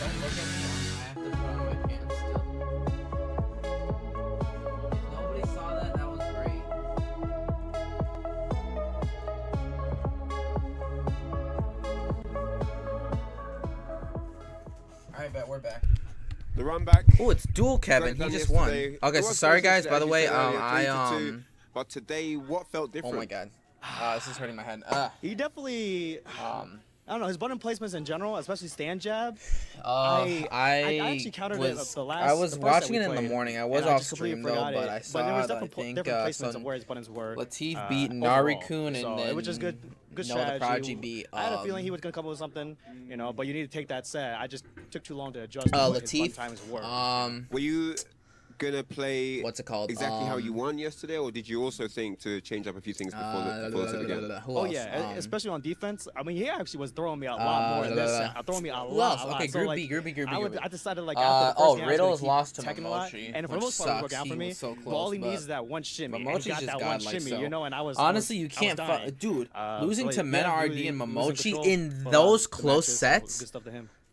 Don't look at me. I have to put on my pants still. If nobody saw that, that was great. Alright, bet we're back. The run back. Oh, it's dual Kevin. He just won. Okay, so sorry guys. By the way, But today, what felt different? Oh my god. This is hurting my head. He definitely, I don't know, his button placements in general, especially stand jab. I actually countered it the last. I was watching it in the played, morning. I was off stream though, but I saw there was that, I different think placements of where his buttons were. Latif beat overall. Narikun, and so then it was just good strategy. The Prodigy beat. I had a feeling he was gonna come up with something, you know, but you need to take that set. I just took too long to adjust. What his button times were. Were you gonna play what's it called exactly how you won yesterday, or did you also think to change up a few things before the game? Oh yeah, especially on defense. I mean, he actually was throwing me a lot more in this set. Throwing me a lot. Okay, so, Group B. I decided like after the first game, Riddle's lost to Momochi, and for the most part, it worked out for me. So close, but all he needs is that one shimmy. Momochi's got that one shimmy, you know. And I was honestly, you can't, dude. Losing to Mena RD and Momochi in those close sets.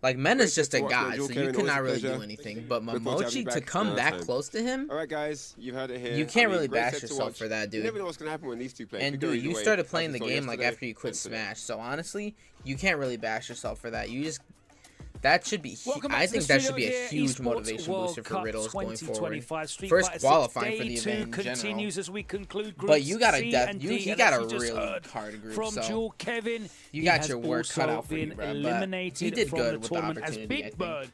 Like, Mena's just a god, so you cannot really do anything. But Momochi, to come that close to him... Alright, guys, you've heard it here. You can't really bash yourself for that, dude. You never know what's going to happen when these two play. And, dude, you started playing the game, like, after you quit Smash. So, honestly, you can't really bash yourself for that. You just... That should be... I think that should be a huge motivation booster for Riddles going forward. First qualifying for the event in general. As we conclude but you got a he got a really hard group, from so Kevin, you got your work cut out for you, bro. Eliminated he did from good the with the tournament opportunity, as Big Bird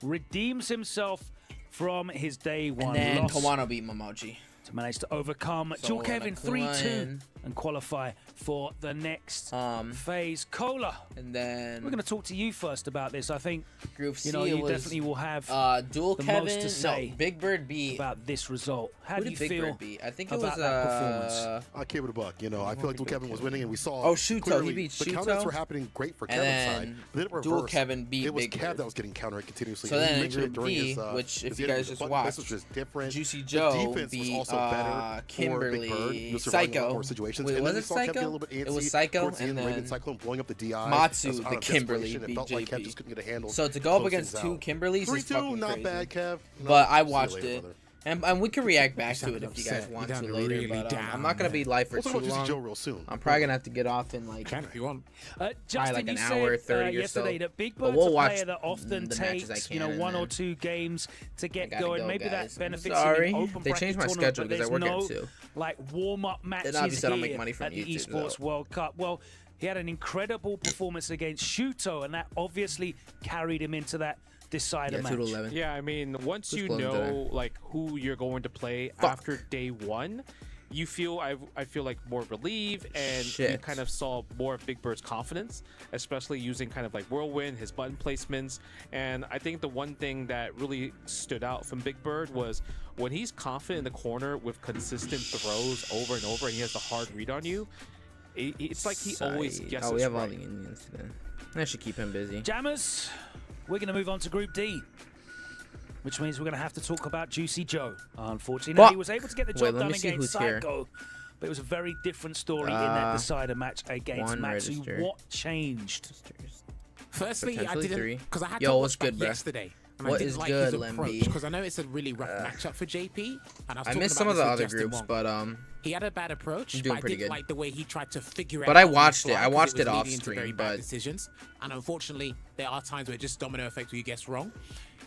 redeems himself from his day one and then loss. Kawano beat Momochi. To manage to overcome Jewel Kevin 3-2 and qualify for the next phase. Cola, and then we're going to talk to you first about this. I think Group C, you definitely will have dual the Kevin, most to say Big Bird beat about this result. How do you Big feel Bird beat? I think it about was that performance? I gave it a buck. You know, I feel like Dual Kevin was winning, and we saw. Oh, Shuto, he beat the Shuto. The counters were happening great for Kevin's side. Then it Dual Kevin beat It was Big Kev Bird. that was getting countered continuously. So then in Group D, which if you guys just watched, Juicy Joe beat Kimberly, Psycho. Wait, was it Psycho? It was Psycho, and then Matsu, the Kimberly beat JP. So to go up against two Kimberlys is fucking not crazy. Bad, Kev. But I watched it. And we can react back to it if you guys want to later, but I'm not going to be live for too long. I'm probably going to have to get off in like, if you want. like an hour 30 or so. That Big But Bird's we'll a watch player that often the matches I takes, can. one or two games to get going. Maybe guys. that benefits Sorry. him in open They changed my schedule because I work at 2. Like warm-up matches obviously I don't here make money from at the YouTube, Esports World Cup. Well, he had an incredible performance against Shuto, and that obviously carried him into that decider match. Yeah, I mean, once you know like who you're going to play after day one, you feel I feel like more relieved, and you kind of saw more of Big Bird's confidence, especially using kind of like Whirlwind, his button placements. And I think the one thing that really stood out from Big Bird was when he's confident in the corner with consistent throws over and over, and he has the hard read on you. It's like he always guesses. Oh, we have all the Indians today. I should keep him busy. Jammers, we're going to move on to Group D, which means we're going to have to talk about Juicy Joe. Unfortunately, he was able to get the job done against Psycho, but it was a very different story in that decider match against Matsu. What changed? Firstly, I didn't, because I had to watch back yesterday. And what I didn't is like good, his approach, because I know it's a really rough matchup for JP. And I missed some of the other groups, but he had a bad approach. But I didn't like the way he tried to figure it out. But I watched it. I watched it off stream. But decisions, and unfortunately, there are times where it just domino effect where you guess wrong.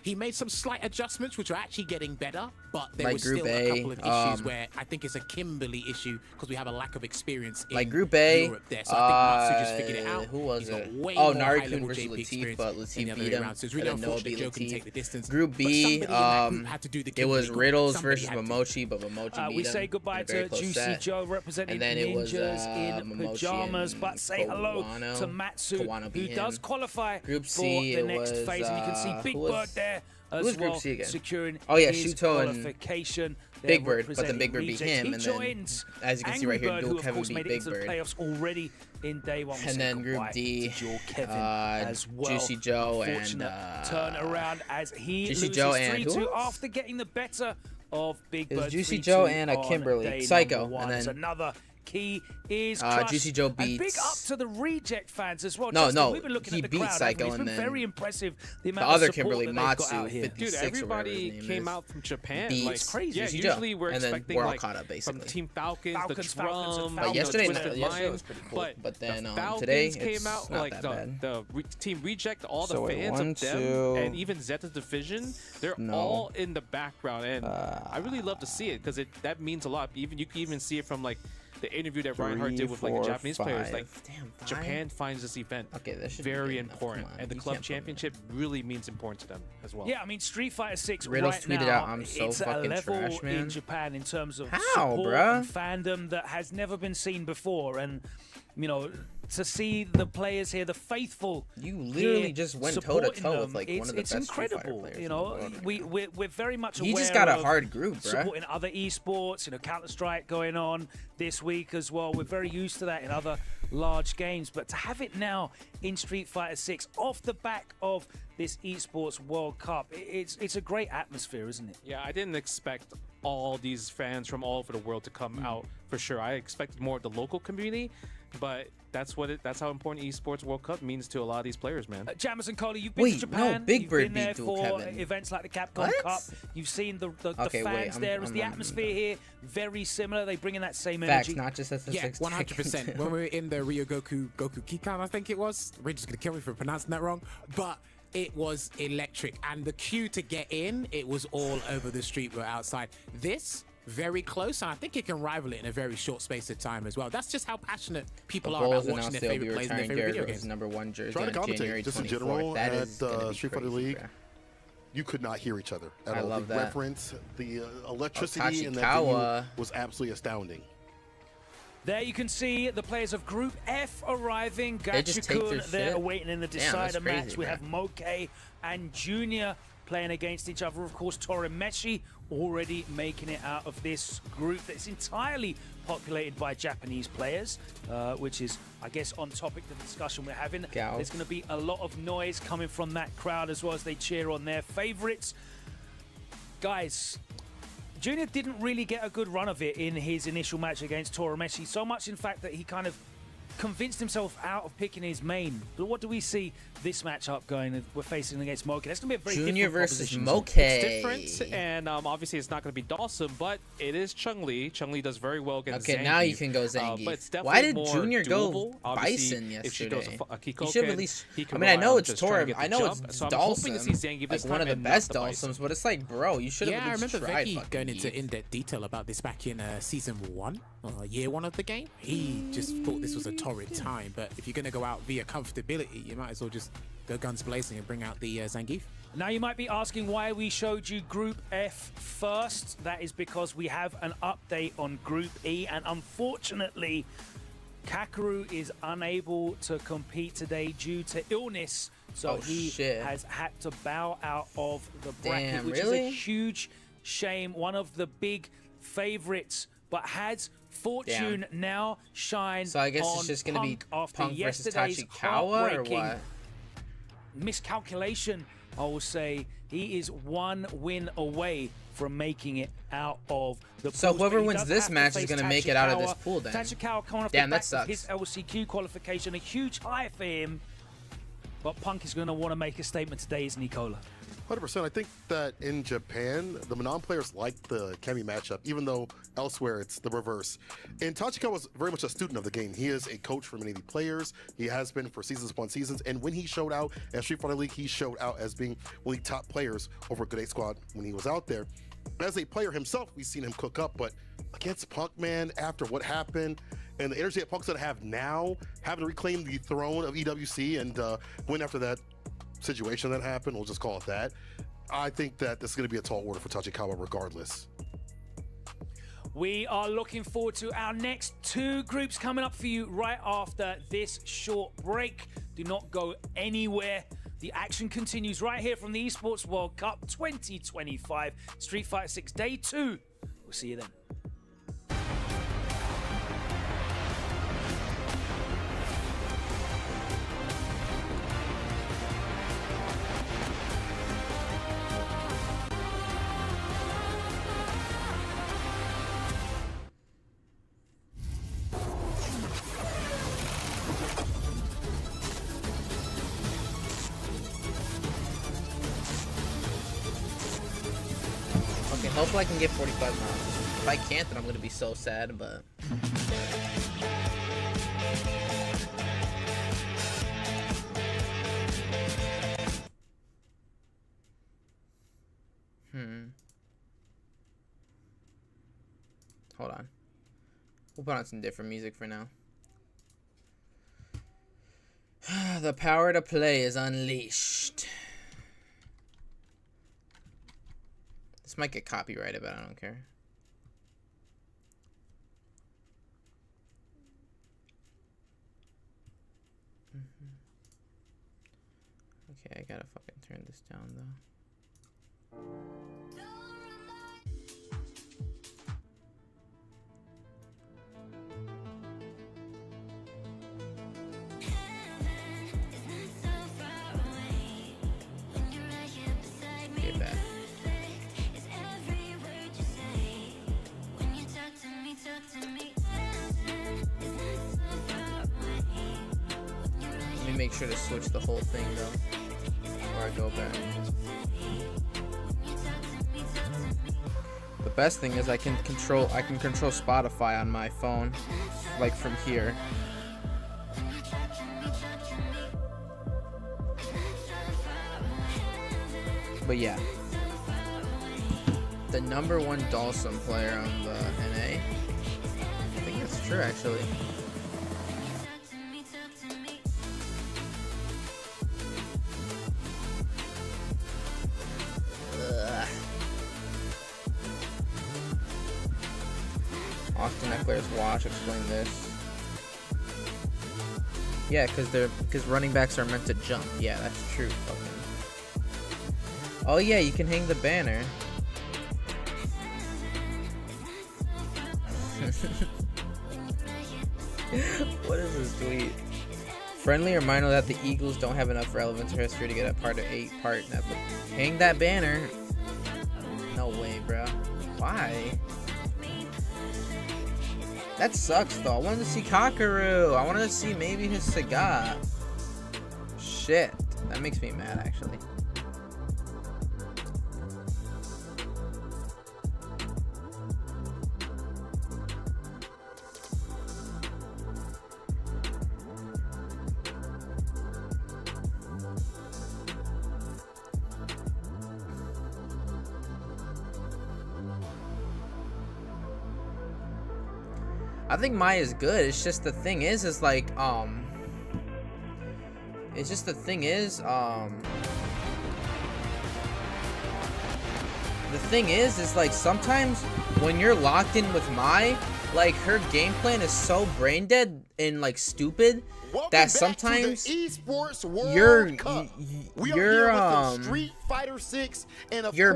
He made some slight adjustments, which are actually getting better, but there was still a couple of issues where I think it's a Kimberly issue because we have a lack of experience in Group A. Europe there. So I think Matsu just figured it out. Who was it? Narikun versus Latif, but Latif beat him. So it's really unfortunate Joe can take the distance. Group B, it was Riddles versus Momochi, but Momochi beat him. We say goodbye to Juicy Joe representing Ninjas in pajamas, but say hello to Matsu, who does qualify for the next phase. And you can see Big Bird there as well, securing his qualification. Big Bird, but then Big Bird beat him, and then, as you can see right here, Dual Kevin beat Big Bird. Already in day one. And then Group D, Juicy Joe and turn around as he Juicy Joe and 3-2 after getting the better of Big Bird. Juicy Joe and Kimberly, Psycho, and then another key is crushed. Juicy Joe And big beats. up to the Reject fans as well. No, Justin, no, we've been looking he at the beat crowd, Psycho, it's and been then very impressive the the amount other of support Kimberly that they've got Matsu, out here. 56 Dude, or whatever everybody his name came is. out from Japan. Beats Like, It's crazy. yeah, Juicy usually Joe. we're And then expecting we're all like caught up, from basically. Team Falcons, the Falcons, drum, and But Falcons. yesterday, Twisted yesterday Mind, was pretty cool. but But then the Falcons today, came it's out not like that bad. the Team Reject, all the So wait, fans 1, of them, 2, and even Zeta's division, they're no. all in the background, and I really love to see it because that means a lot. Even you can even see it from like the interview that Reinhardt did with like the Japanese players. Like, Damn, Japan finds this event Okay, that should be very good enough. important, Come on, and the you club can't put me championship really means important to them as well. Yeah, I mean, Street Fighter 6 Riddles right tweeted now, out, "I'm so it's at a fucking level trash, man." in Japan in terms of How, support bruh? and fandom that has never been seen before. And, you know, to see the players here, the faithful, You literally here just went supporting toe-to-toe with them, like one of the it's best Street Fighter incredible. players You in the know, world. we're very much He aware just got a of hard group, bruh. supporting other esports, you know, Counter-Strike going on this week as well. We're very used to that in other large games, but to have it now in Street Fighter 6 off the back of this esports World Cup, it's a great atmosphere, isn't it? Yeah, I didn't expect all these fans from all over the world to come out for sure. I expected more of the local community, but that's how important Esports World Cup means to a lot of these players, man. Jammers and Coley, you've been Wait, to Japan. no, Big You've Bird been there beat Dual for Kevin. events like the Capcom What? Cup. You've seen the Okay, wait, fans I'm- there. Is the I'm- atmosphere here very similar? They bring in that same Facts, energy. not just as a Yeah, 6 100%. When we were in the Rio Goku Kikan, I think it was. Rich is gonna kill me for pronouncing that wrong, but it was electric. And the queue to get in, it was all over the street. We're outside. This very close, and I think it can rival it in a very short space of time as well. That's just how passionate people are about watching their favorite players and their favorite video games. #1 jersey Trying to on commentate January just in 24th. general That at is gonna be Street Fighter crazy, League. bruh. You could not hear each other at I all. love The that. reference, the electricity in that venue Tachikawa. was absolutely astounding. There you can see the players of Group F arriving. They just take their Gachikun there shit? awaiting in the Damn, that's decider match. crazy, We bruh. have Moke and Junior playing against each other. Of course, Torimeshi already making it out of this group that's entirely populated by Japanese players, which is, I guess, on topic the discussion we're having. Gao. There's going to be a lot of noise coming from that crowd as well as they cheer on their favorites. Guys, Junior didn't really get a good run of it in his initial match against Torimeshi, so much in fact that he kind of convinced himself out of picking his main. But what do we see this matchup going? We're facing against Moke. That's going to be a very Junior different versus proposition. Moke. It's different, and obviously it's not going to be Dawson, but it is Chun-Li. Chun-Li does very well against Okay, Zangief. now you can go Zangief. But it's definitely Why did more Junior go doable. Obviously, Bison if she goes yesterday? a He Kikoken, should at least. he can I mean, I rely know on it's just trying to Torb. get the I know jump. it's So I'm Dawson, hoping to see Zangief this like one of time the and not best the Bison. Dawsons, but it's like, bro, you should have Yeah, I at least remember tried Vicky fucking going into Geef. in-depth detail about this back in season 1, year 1 of the game. He just thought this was a torrid time, but if you're going to go out via comfortability, you might as well just go guns blazing and bring out the Zangief. Now you might be asking why we showed you Group F first. That is because we have an update on Group E, and unfortunately, Kakeru is unable to compete today due to illness. So he has had to bow out of the bracket, which is a huge shame. One of the big favorites, but has Fortune now shine. So I guess on it's just going to be after Punk versus yesterday's Tachikawa, or heartbreaking what? miscalculation. I will say he is one win away from making it out of the So pools, whoever but he wins does this have to match is face going to make it out of this Tachikawa. pool then. Tachikawa coming off Damn, the that back sucks. of his LCQ qualification, a huge high for him. But Punk is going to want to make a statement today, isn't he, Cola? 100%. I think that in Japan, the Manon players like the Kemi matchup, even though elsewhere it's the reverse. And Tachikawa was very much a student of the game. He is a coach for many of the players. He has been for seasons upon seasons. And when he showed out at Street Fighter League, he showed out as being one of the top players over Good 8 Squad when he was out there. As a player himself, we've seen him cook up, but against Punk, man, after what happened, and the energy that Punk's gonna have now, having to reclaim the throne of EWC and win after that situation that happened, we'll just call it that. I think that this is going to be a tall order for Tachikawa regardless. We are looking forward to our next two groups coming up for you right after this short break. Do not go anywhere. The action continues right here from the Esports World Cup 2025 Street Fighter 6 Day 2. We'll see you then. second. Hopefully I can get 45 miles. If I can't, then I'm gonna be so sad, but... Hold on. We'll put on some different music for now. The power to play is unleashed. This might get copyrighted, but I don't care. Okay, I gotta fucking turn this down though. Get back. Let me make sure to switch the whole thing though before I go back. The best thing is I can control Spotify on my phone, like from here. But yeah, the #1 Dawson player on the NA. I think that's true actually. Austin Eckler's watch, explain this. Yeah, because running backs are meant to jump. Yeah, that's true. Fucking. Oh yeah, you can hang the banner. What is this tweet? Friendly reminder that the Eagles don't have enough relevance or history to get a part of 8-part Netflix. Hang that banner. No way, bro. Why? That sucks though. I wanted to see Kakaru. I wanted to see maybe his Sagat. Shit. That makes me mad actually. I think Maya's good. It's just the thing is like, it's just the thing is, like sometimes when you're locked in with Mai, like her game plan is so brain dead and like stupid that sometimes your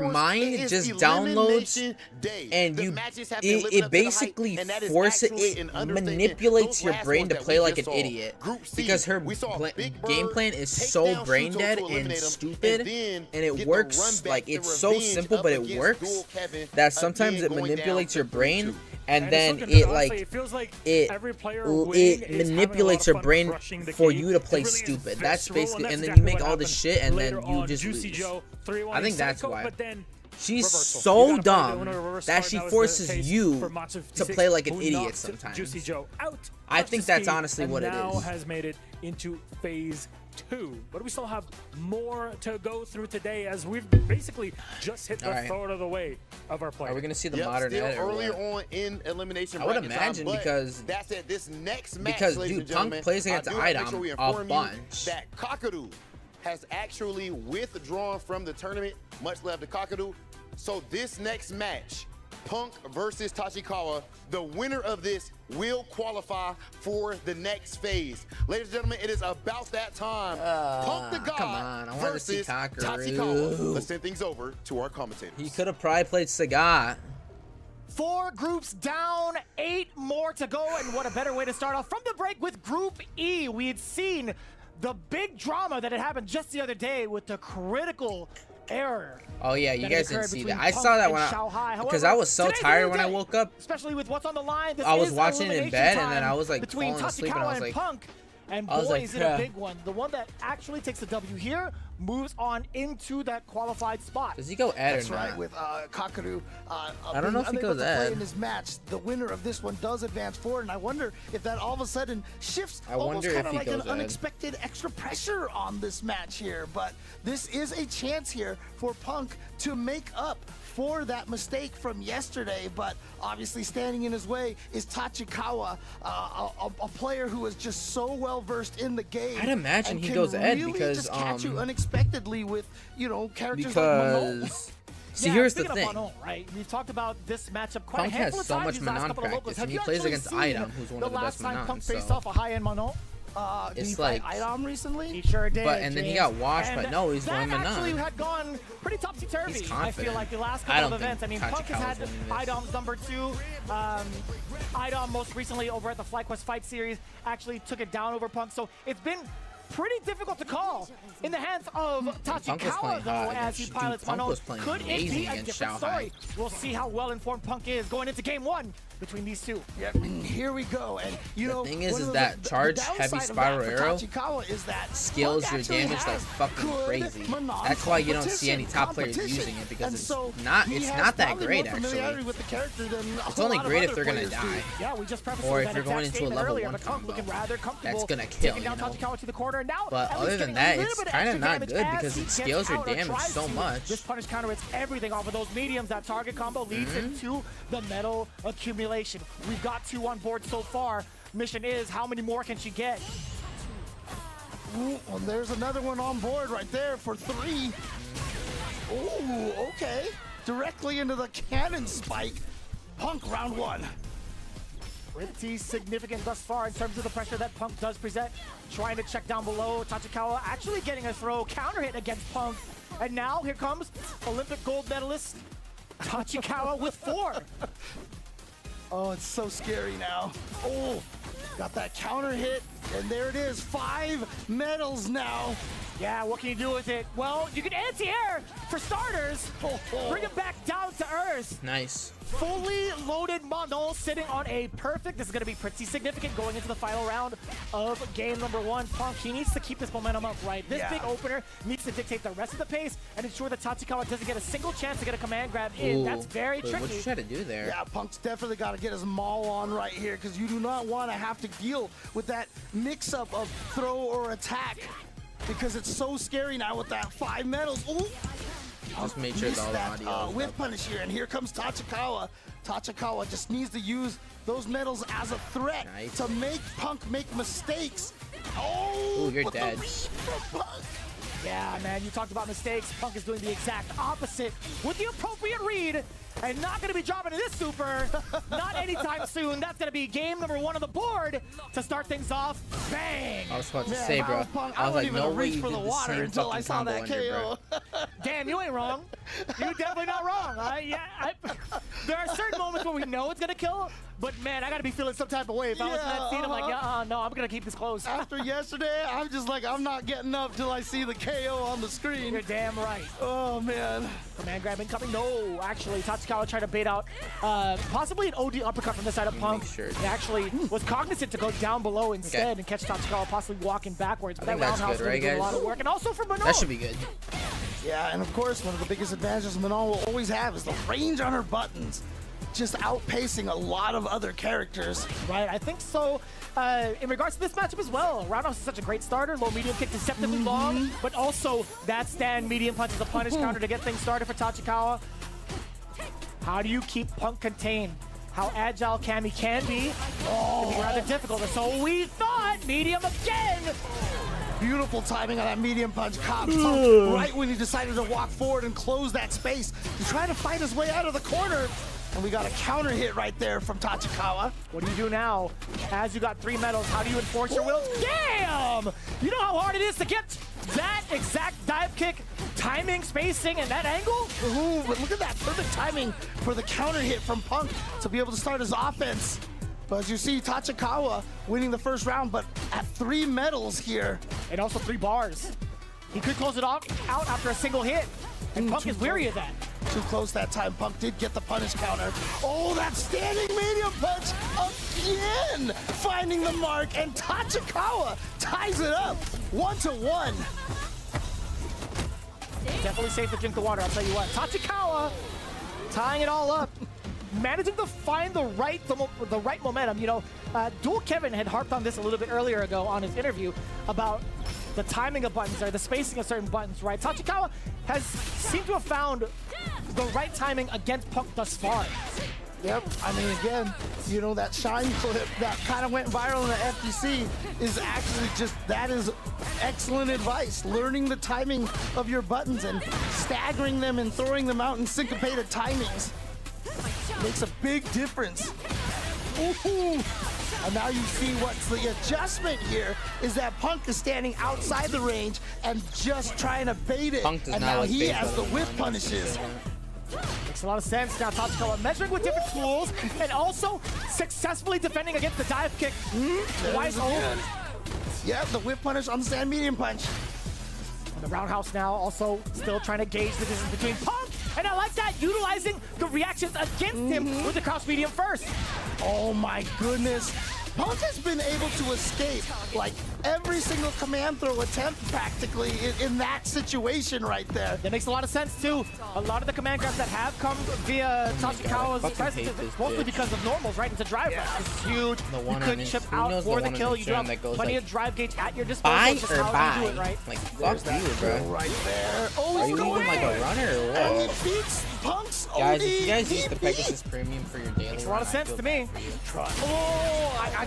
mind just downloads and it basically manipulates your brain to play like an idiot because her game plan is so brain dead and stupid, and it works like it's so simple but it works that sometimes it manipulates your brain. And then it manipulates your brain for you to play stupid. That's basically, and then you make all this shit and then you just lose. I think that's why. She's so dumb that she forces you to play like an idiot sometimes. I think that's honestly what it is. Has made it into phase 2, but we still have more to go through today as we've basically just hit the third of the way of our play. Are we gonna see the modern edit earlier on in elimination? I would imagine because that's it. This next match, because dude, Punk plays against Idom a bunch. That Kakaru has actually withdrawn from the tournament. Much love to Kakaru. So this next match, Punk versus Tachikawa, the winner of this will qualify for the next phase. Ladies and gentlemen, it is about that time. Punk the God versus Tachikawa. Let's send things over to our commentators. He could have probably played Sagat. 4 groups down, 8 more to go, and what a better way to start off from the break with Group E. We had seen the big drama that had happened just the other day with the critical error. Oh yeah, you guys didn't see that. I saw that when because I was so tired when I woke up. Especially with what's on the line. I was watching it in bed and then I was like falling asleep and I was like, Punk. And boy, is it a big one. The one that actually takes the W here moves on into that qualified spot. Does he go ad That's or not? right, with Kakaru. I don't know if he goes ad. In his match, the winner of this one does advance forward, and I wonder if that all of a sudden shifts almost kind of like an unexpected extra pressure on this match here. But this is a chance here for Punk to make up for that mistake from yesterday, but obviously standing in his way is Tachikawa, a player who is just so well versed in the game. I'd imagine he goes really Ed because just catch you unexpectedly with, you know, characters like Manon. See, here's the thing. Manon, right? We've talked about this matchup quite Punk a handful has of so times much these last Manon couple of practice, locals. and he Have you plays actually against seen Idom, who's one of the best last time Manons. Punk faced off a high-end Manon? Did he like fight Idom recently? He sure did. And then he got washed, but no, he's going That Manon. actually had gone pretty topsy-turvy. He's I feel confident. like the last I couple don't of events. I mean, think Punk has had Tachikawa's Idom's number 2. Idom most recently over at the FlyQuest Fight Series actually took it down over Punk. So it's been pretty difficult to call in the hands of Tachikawa, though, as he pilots Manon. Could it be a different story? We'll see how well-informed Punk is going into game 1 between these two. Yep, and here we go. And you know, the thing is that charge heavy spiral arrow is that scales your damage like fucking crazy. That's why you don't see any top players using it, because it's not that great actually. It's only great if they're gonna die. Yeah, we just prefaced or if that you're going into a level 1 Punk combo. looking rather comfortable, That's gonna kill, taking down Tachikawa to the corner. Now, but other than that, it's kind of not good because it scales your damage so much. This punish counter hits everything off of those mediums. That target combo leads into the metal accumulation. We've got 2 on board so far. Mission is, how many more can she get? Ooh, well, there's another one on board right there for 3. Ooh, okay. Directly into the cannon spike. Punk round 1. Pretty significant thus far in terms of the pressure that Punk does present. Trying to check down below. Tachikawa actually getting a throw, counter hit against Punk. And now here comes Olympic gold medalist Tachikawa with 4. Oh, it's so scary now. Oh, got that counter hit, and there it is. 5 medals now. Yeah, what can you do with it? Well, you can anti-air for starters. Bring it back down to earth. Nice. Fully loaded Manon sitting on a perfect. This is going to be pretty significant going into the final round of game number 1. Punk, he needs to keep this momentum up, right? This big opener needs to dictate the rest of the pace and ensure that Tachikawa doesn't get a single chance to get a command grab in. Ooh. That's very tricky. What you try to do there? Yeah, Punk's definitely got to get his maul on right here, because you do not want to have to deal with that mix-up of throw or attack, because it's so scary now with that 5 medals. Ooh. Just make sure all the audio is whip up. punish here, and here comes Tachikawa. Tachikawa just needs to use those medals as a threat to make Punk make mistakes. Oh, ooh, you're dead. Yeah, man, you talked about mistakes. Punk is doing the exact opposite with the appropriate read, and not going to be dropping this super. Not anytime soon. That's going to be game number 1 on the board to start things off. Bang! I was about to say, bro. I was like, no way you did the same fucking combo on here, bro. Damn, you ain't wrong. You're definitely not wrong. There are certain moments where we know it's going to kill, but man, I got to be feeling some type of way. If I was in that scene, I'm like, no, I'm going to keep this close. After yesterday, I'm just like, I'm not getting up till I see the KO on the screen. You're damn right. Oh, man. Command grab incoming. No, actually, Tachikawa tried to bait out possibly an OD uppercut from the side of Punk. Sure. He actually was cognizant to go down below instead and catch Tachikawa possibly walking backwards. But that roundhouse really did a lot of work. And also for Manon. That should be good. Yeah, and of course, one of the biggest advantages Manon will always have is the range on her buttons. Just outpacing a lot of other characters. Right, I think so. In regards to this matchup as well, Roundhouse is such a great starter. Low medium kick deceptively long, but also that stand medium punch is a punish counter to get things started for Tachikawa. How do you keep Punk contained? How agile Cammy can be? Can be rather difficult. So we thought medium again. Beautiful timing on that medium punch. Cobbs Punk right when he decided to walk forward and close that space to try to fight his way out of the corner. And we got a counter hit right there from Tachikawa. What do you do now? As you got 3 medals, how do you enforce your will? Damn! You know how hard it is to get that exact dive kick, timing, spacing, and that angle? Ooh, but look at that perfect timing for the counter hit from Punk to be able to start his offense. But as you see, Tachikawa winning the first round, but at 3 medals here. And also 3 bars. He could close it out after a single hit. And Punk is weary of that. too close that time. Punk did get the punish counter. Oh, that standing medium punch again, finding the mark, and Tachikawa ties it up 1-1. Definitely safe to drink the water, I'll tell you what. Tachikawa tying it all up. Managing to find the right momentum. You know, Dual Kevin had harped on this a little bit earlier ago on his interview about the timing of buttons or the spacing of certain buttons, right? Tachikawa has seemed to have found the right timing against Punk thus far. Yep, I mean, again, you know, that Shine clip that kind of went viral in the FTC is actually just, that is excellent advice. Learning the timing of your buttons and staggering them and throwing them out in syncopated timings makes a big difference. Ooh. And now you see what's the adjustment here is that Punk is standing outside the range and just trying to bait it. Punk does and not now like he has the whip punishes. Makes a lot of sense now. Tachikawa measuring with different tools and also successfully defending against the dive kick. Twice over. Yeah, the whip punish on the stand medium punch. And the roundhouse now also still trying to gauge the distance between Punk. And I like that, utilizing the reactions against him with the cross medium first. Oh my goodness. Punk has been able to escape like every single command throw attempt practically in that situation right there. That makes a lot of sense too. A lot of the command grabs that have come via Tachikawa's presence is mostly because of normals, right? It's a drive rush. This is huge. You could chip out for the kill. You do have plenty of drive gauge at your disposal. Buy Just or how buy? you do it, right? Like, fuck you, bro. Right there. Oh, Are he's you going even like a runner or and what? he beats Punk's Guys, OD. if you guys use the DP. Pegasus Premium for your daily Makes a lot of sense to me. Oh,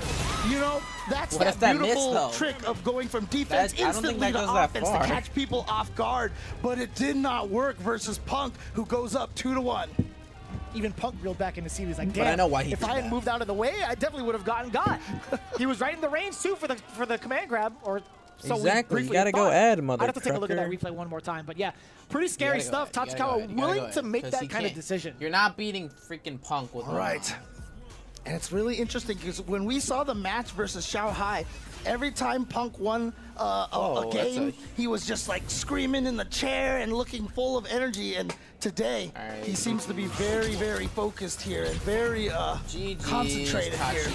you know, that's What if that that missed, beautiful though? trick of going from defense I don't think instantly that to goes that offense to far. catch people off guard, but it did not work versus Punk, who goes up 2-1. Even Punk reeled back in the seat. He's like, damn, But I know why he if did I had that. moved out of the way, I definitely would have gotten got. He was right in the range too for the command grab, or so Exactly, we you briefly gotta go thought. add, I'd have to take a look at that motherfucker. replay one more time, but yeah, pretty scary stuff. Tachikawa willing to make that kind of decision. You're not beating freaking Punk with Right. And it's really interesting because when we saw the match versus Xiao Hai, every time Punk won a game, he was just like screaming in the chair and looking full of energy. And today, he seems to be very, very focused here and very concentrated here.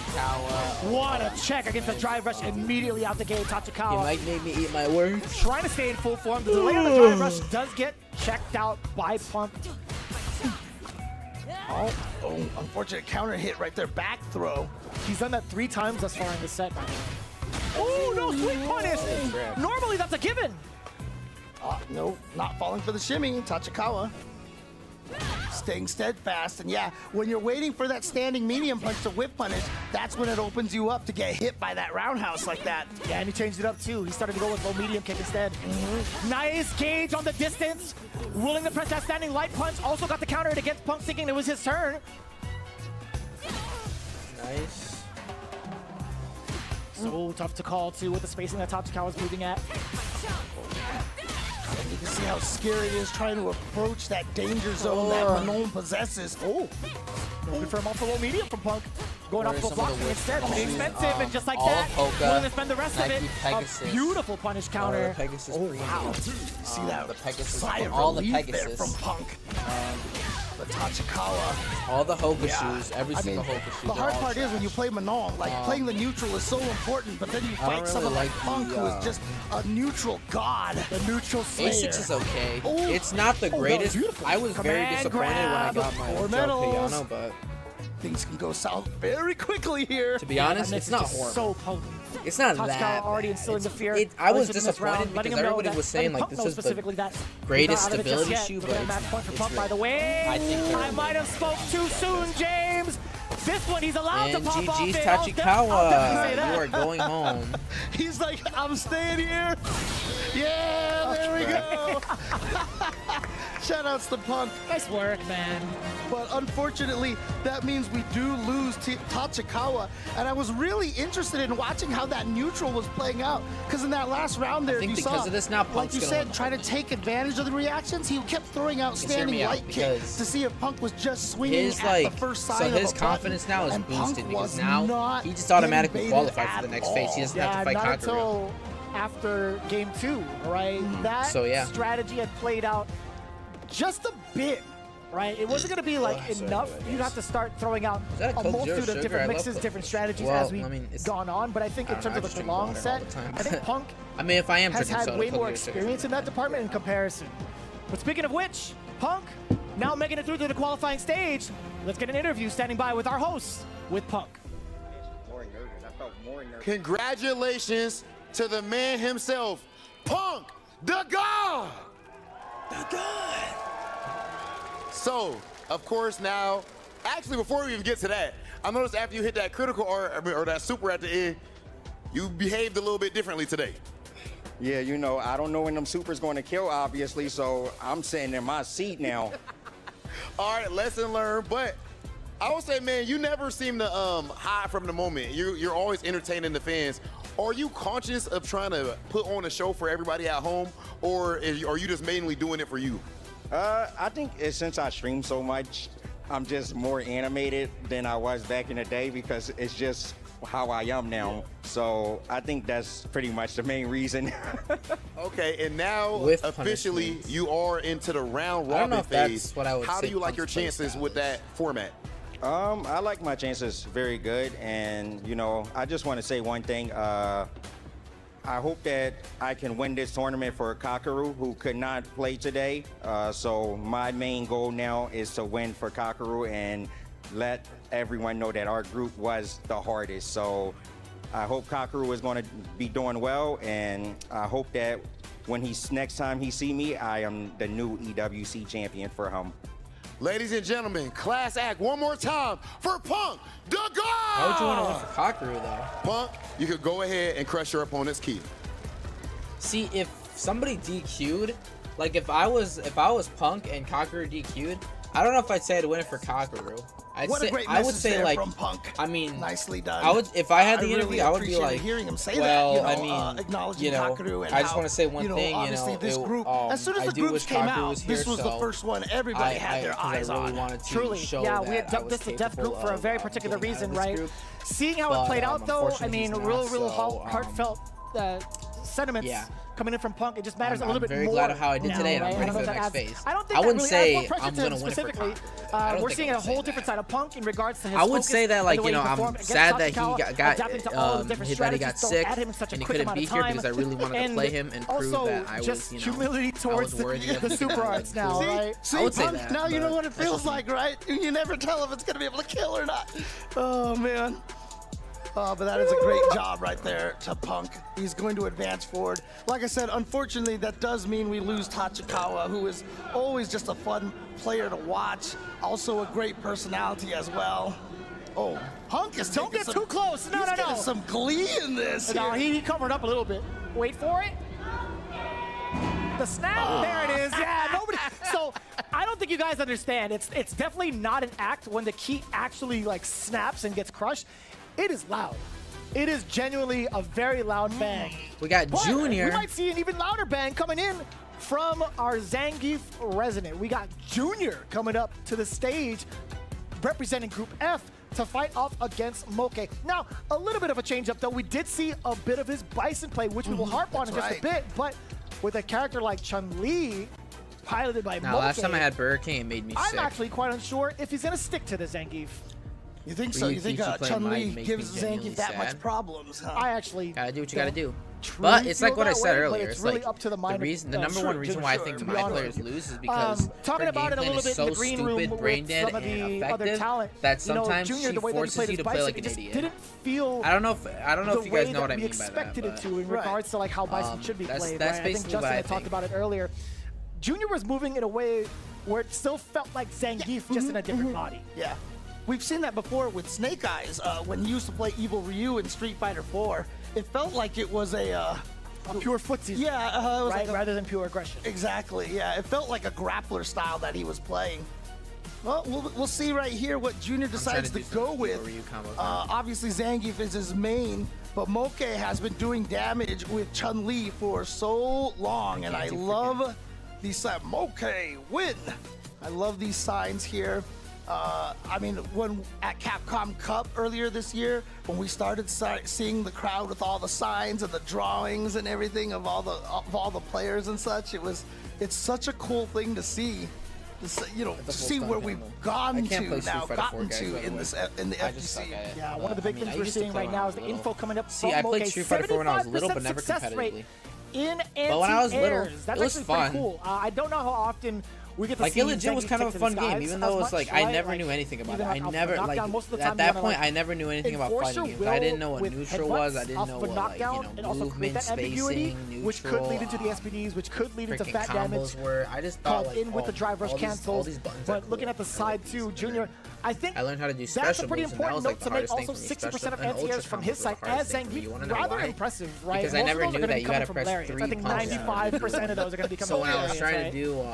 What a check against the drive rush immediately out the gate. Tachikawa. You might make me eat my words. Trying to stay in full form. The delay on the drive rush does get checked out by Punk. Oh, unfortunate counter hit right there, back throw. He's done that 3 times thus far in the set. Oh, no sweet punish. Normally that's a given. No, not falling for the shimmy. Tachikawa staying steadfast. And yeah, when you're waiting for that standing medium punch to whip punish, that's when it opens you up to get hit by that roundhouse like that. Yeah, and he changed it up too. He started to go with low medium kick instead. Nice gauge on the distance. Willing to press that standing light punch. Also got the counter against Punk, thinking it was his turn. Nice. So tough to call too with the spacing that Tachikawa's moving at. And you can see how scary it is trying to approach that danger zone that Manon possesses. Oh, looking for a multiple medium from Punk. Going off the blocking instead. Pretty expensive, and just like that, willing to spend the rest of it. A beautiful punish counter. Wow. See that? The Pegasus. Sigh of All the relief there Pegasus. from Punk. The Tachikawa. All the Hokushoes, every single Hokushoe. The hard part is when you play Manon, like playing the neutral is so important, but then you fight someone like Punk who is just a neutral god. The neutral slayer. A6 is okay. It's not the greatest. I was very disappointed when I got my Joe Piano, but things can go south very quickly here. to be honest, it's not horrible. So potent. It's not Tachikawa that already bad. instilling the fear. I was in this disappointed round, letting because him know everybody that- was saying letting like Punk this know is the specifically that greatest he's not out of it just stability yet. shoe, Look but at that match point for it's Punk, by the way. I think they're- I might have spoke too soon, James. This one he's allowed And to pop off. GG's it. I'll definitely say Tachikawa, that. you are going home. He's like, I'm staying here. Yeah, there we go. Shoutouts to Punk. Nice work, man. But unfortunately, that means we do lose Tachikawa. And I was really interested in watching how that neutral was playing out. Because in that last round there, think you because saw, of this now, like Punk's you gonna said, win. trying to take advantage of the reactions. He kept throwing out standing me out, light kicks because to see if Punk was just swinging His at the first sign of a his button. confidence now is And boosted Punk because was now not he just automatically getting qualified baited for the next at phase. He doesn't have to fight not Kagura. until after game 2, right? That So, yeah. strategy had played out just a bit right? It wasn't going to be like enough. You'd have to start throwing out a multitude of different mixes, different strategies as we've gone on. But I think in terms of the long set, I think Punk has had way more experience in that department in comparison. But speaking of which, Punk now making it through to the qualifying stage. Let's get an interview standing by with our host, with Punk. Congratulations to the man himself, Punk, the God! The God! So, of course now, actually before we even get to that, I noticed after you hit that critical or that super at the end, you behaved a little bit differently today. Yeah, you know, I don't know when them super's going to kill, obviously, so I'm sitting in my seat now. All right, lesson learned, but I would say, man, you never seem to hide from the moment. You're always entertaining the fans. Are you conscious of trying to put on a show for everybody at home, or are you just mainly doing it for you? I think since I stream so much, I'm just more animated than I was back in the day because it's just how I am now. So I think that's pretty much the main reason. Okay, and now officially you are into the round robin phase. How do you like your chances with that format? I like my chances very good, and you know, I just want to say one thing. I hope that I can win this tournament for Kakaru, who could not play today. So my main goal now is to win for Kakaru and let everyone know that our group was the hardest. So I hope Kakaru is going to be doing well, and I hope that when next time he see me, I am the new EWC champion for him. Ladies and gentlemen, class act one more time for Punk, the God! How would you want to win for Kakaru, though? Punk, you could go ahead and crush your opponent's key. See, if somebody DQ'd, like if I was Punk and Kakaru DQ'd, I don't know if I'd say I'd win it for Kakaru. A great message there from Punk. I mean, nicely done. I would, if I had the interview, really I would be like, hearing him say well, that, you know, I mean, acknowledging Kakaru and I just want to say one thing, obviously this group, as soon as the groups came out, this was the first one everybody had their eyes on. Truly, yeah, we had dubbed this the Death Group for a very particular reason, right? Seeing how it played out, though, I mean, real heartfelt sentiments. Yeah. Coming in from Punk, it just matters a little bit more. I'm very glad of how I did today, and I'm ready for the next phase. I don't think I wouldn't say I'm going to win it for Kakaru. We're seeing a whole different side of Punk in regards to his I would say that, like, you know, I'm sad that he got sick and he couldn't be here because I really wanted to play him and prove that I was, you know, I was worthy of the super arts now, right? See, Punk, now you know what it feels like, right? You never tell if it's going to be able to kill or not. Oh, man. But that is a great job right there to Punk. He's going to advance forward. Like I said, unfortunately, that does mean we lose Tachikawa, who is always just a fun player to watch. Also a great personality as well. Oh, Punk is don't get too close. No. Some glee in this. No, he covered up a little bit. Wait for it. The snap, there it is. Yeah, nobody. So I don't think you guys understand. It's definitely not an act when the key actually like snaps and gets crushed. It is loud. It is genuinely a very loud bang. We got Junior. We might see an even louder bang coming in from our Zangief resident. We got Junior coming up to the stage representing Group F to fight off against Moke. Now, a little bit of a change up though. We did see a bit of his Bison play, which we will harp on in just a bit, but with a character like Chun-Li piloted by Moke. Last time I had Burger King, it made me sick. I'm actually quite unsure if he's going to stick to the Zangief. You think so? You think Chun-Li gives Zangief that much problems, huh? I actually gotta do what you gotta do. But it's like what I said earlier. It's really up to the number one reason why I think my players lose is because talking about it a little bit in the green room brain dead, and effective that sometimes she forces you to play like an idiot. Didn't feel I don't know if you guys know what I mean by that. Expected it to in regards to like how Bison should be played. That's I think Justin had talked about it earlier. Junior was moving in a way where it still felt like Zangief, just in a different body. Yeah. We've seen that before with Snake Eyes when he used to play Evil Ryu in Street Fighter 4. It felt like it was a pure footsie. Yeah, right, like rather than pure aggression. Exactly. Yeah, it felt like a grappler style that he was playing. Well, we'll see right here what Junior decides to go with. Obviously, Zangief is his main, but Moke has been doing damage with Chun-Li for so long, and I love these signs. Moke win. I love these signs here. I mean, when at Capcom Cup earlier this year, when we started seeing the crowd with all the signs and the drawings and everything of all the players and such, it's such a cool thing to see. you know, see where we've gotten to now, in the FGC. Yeah, one of the big things we're seeing right now is the info coming up. See, I played Street Fighter 4 when I was little, but never competitively. In but when I was little, that's it was fun. Cool. I don't know how often we get to like see it legit was kind of a fun game, even though it was like I never knew anything about it. I never like at that point I never knew anything about fighting games. I didn't know what neutral was. I didn't know what like, you know, movement, spacing, neutral, which could lead into the SPDs, which could lead into fat damage. Were I just thought like in with the drive rush cancels. But looking at the side too, Junior, I think I learned how to do that's a pretty moves, important like note to make. Also, 60% of anti-airs from his side as Zangief, rather impressive, right? Because I never knew that you had to press 3 I think 95% of those are going to be coming. So when I was trying to do,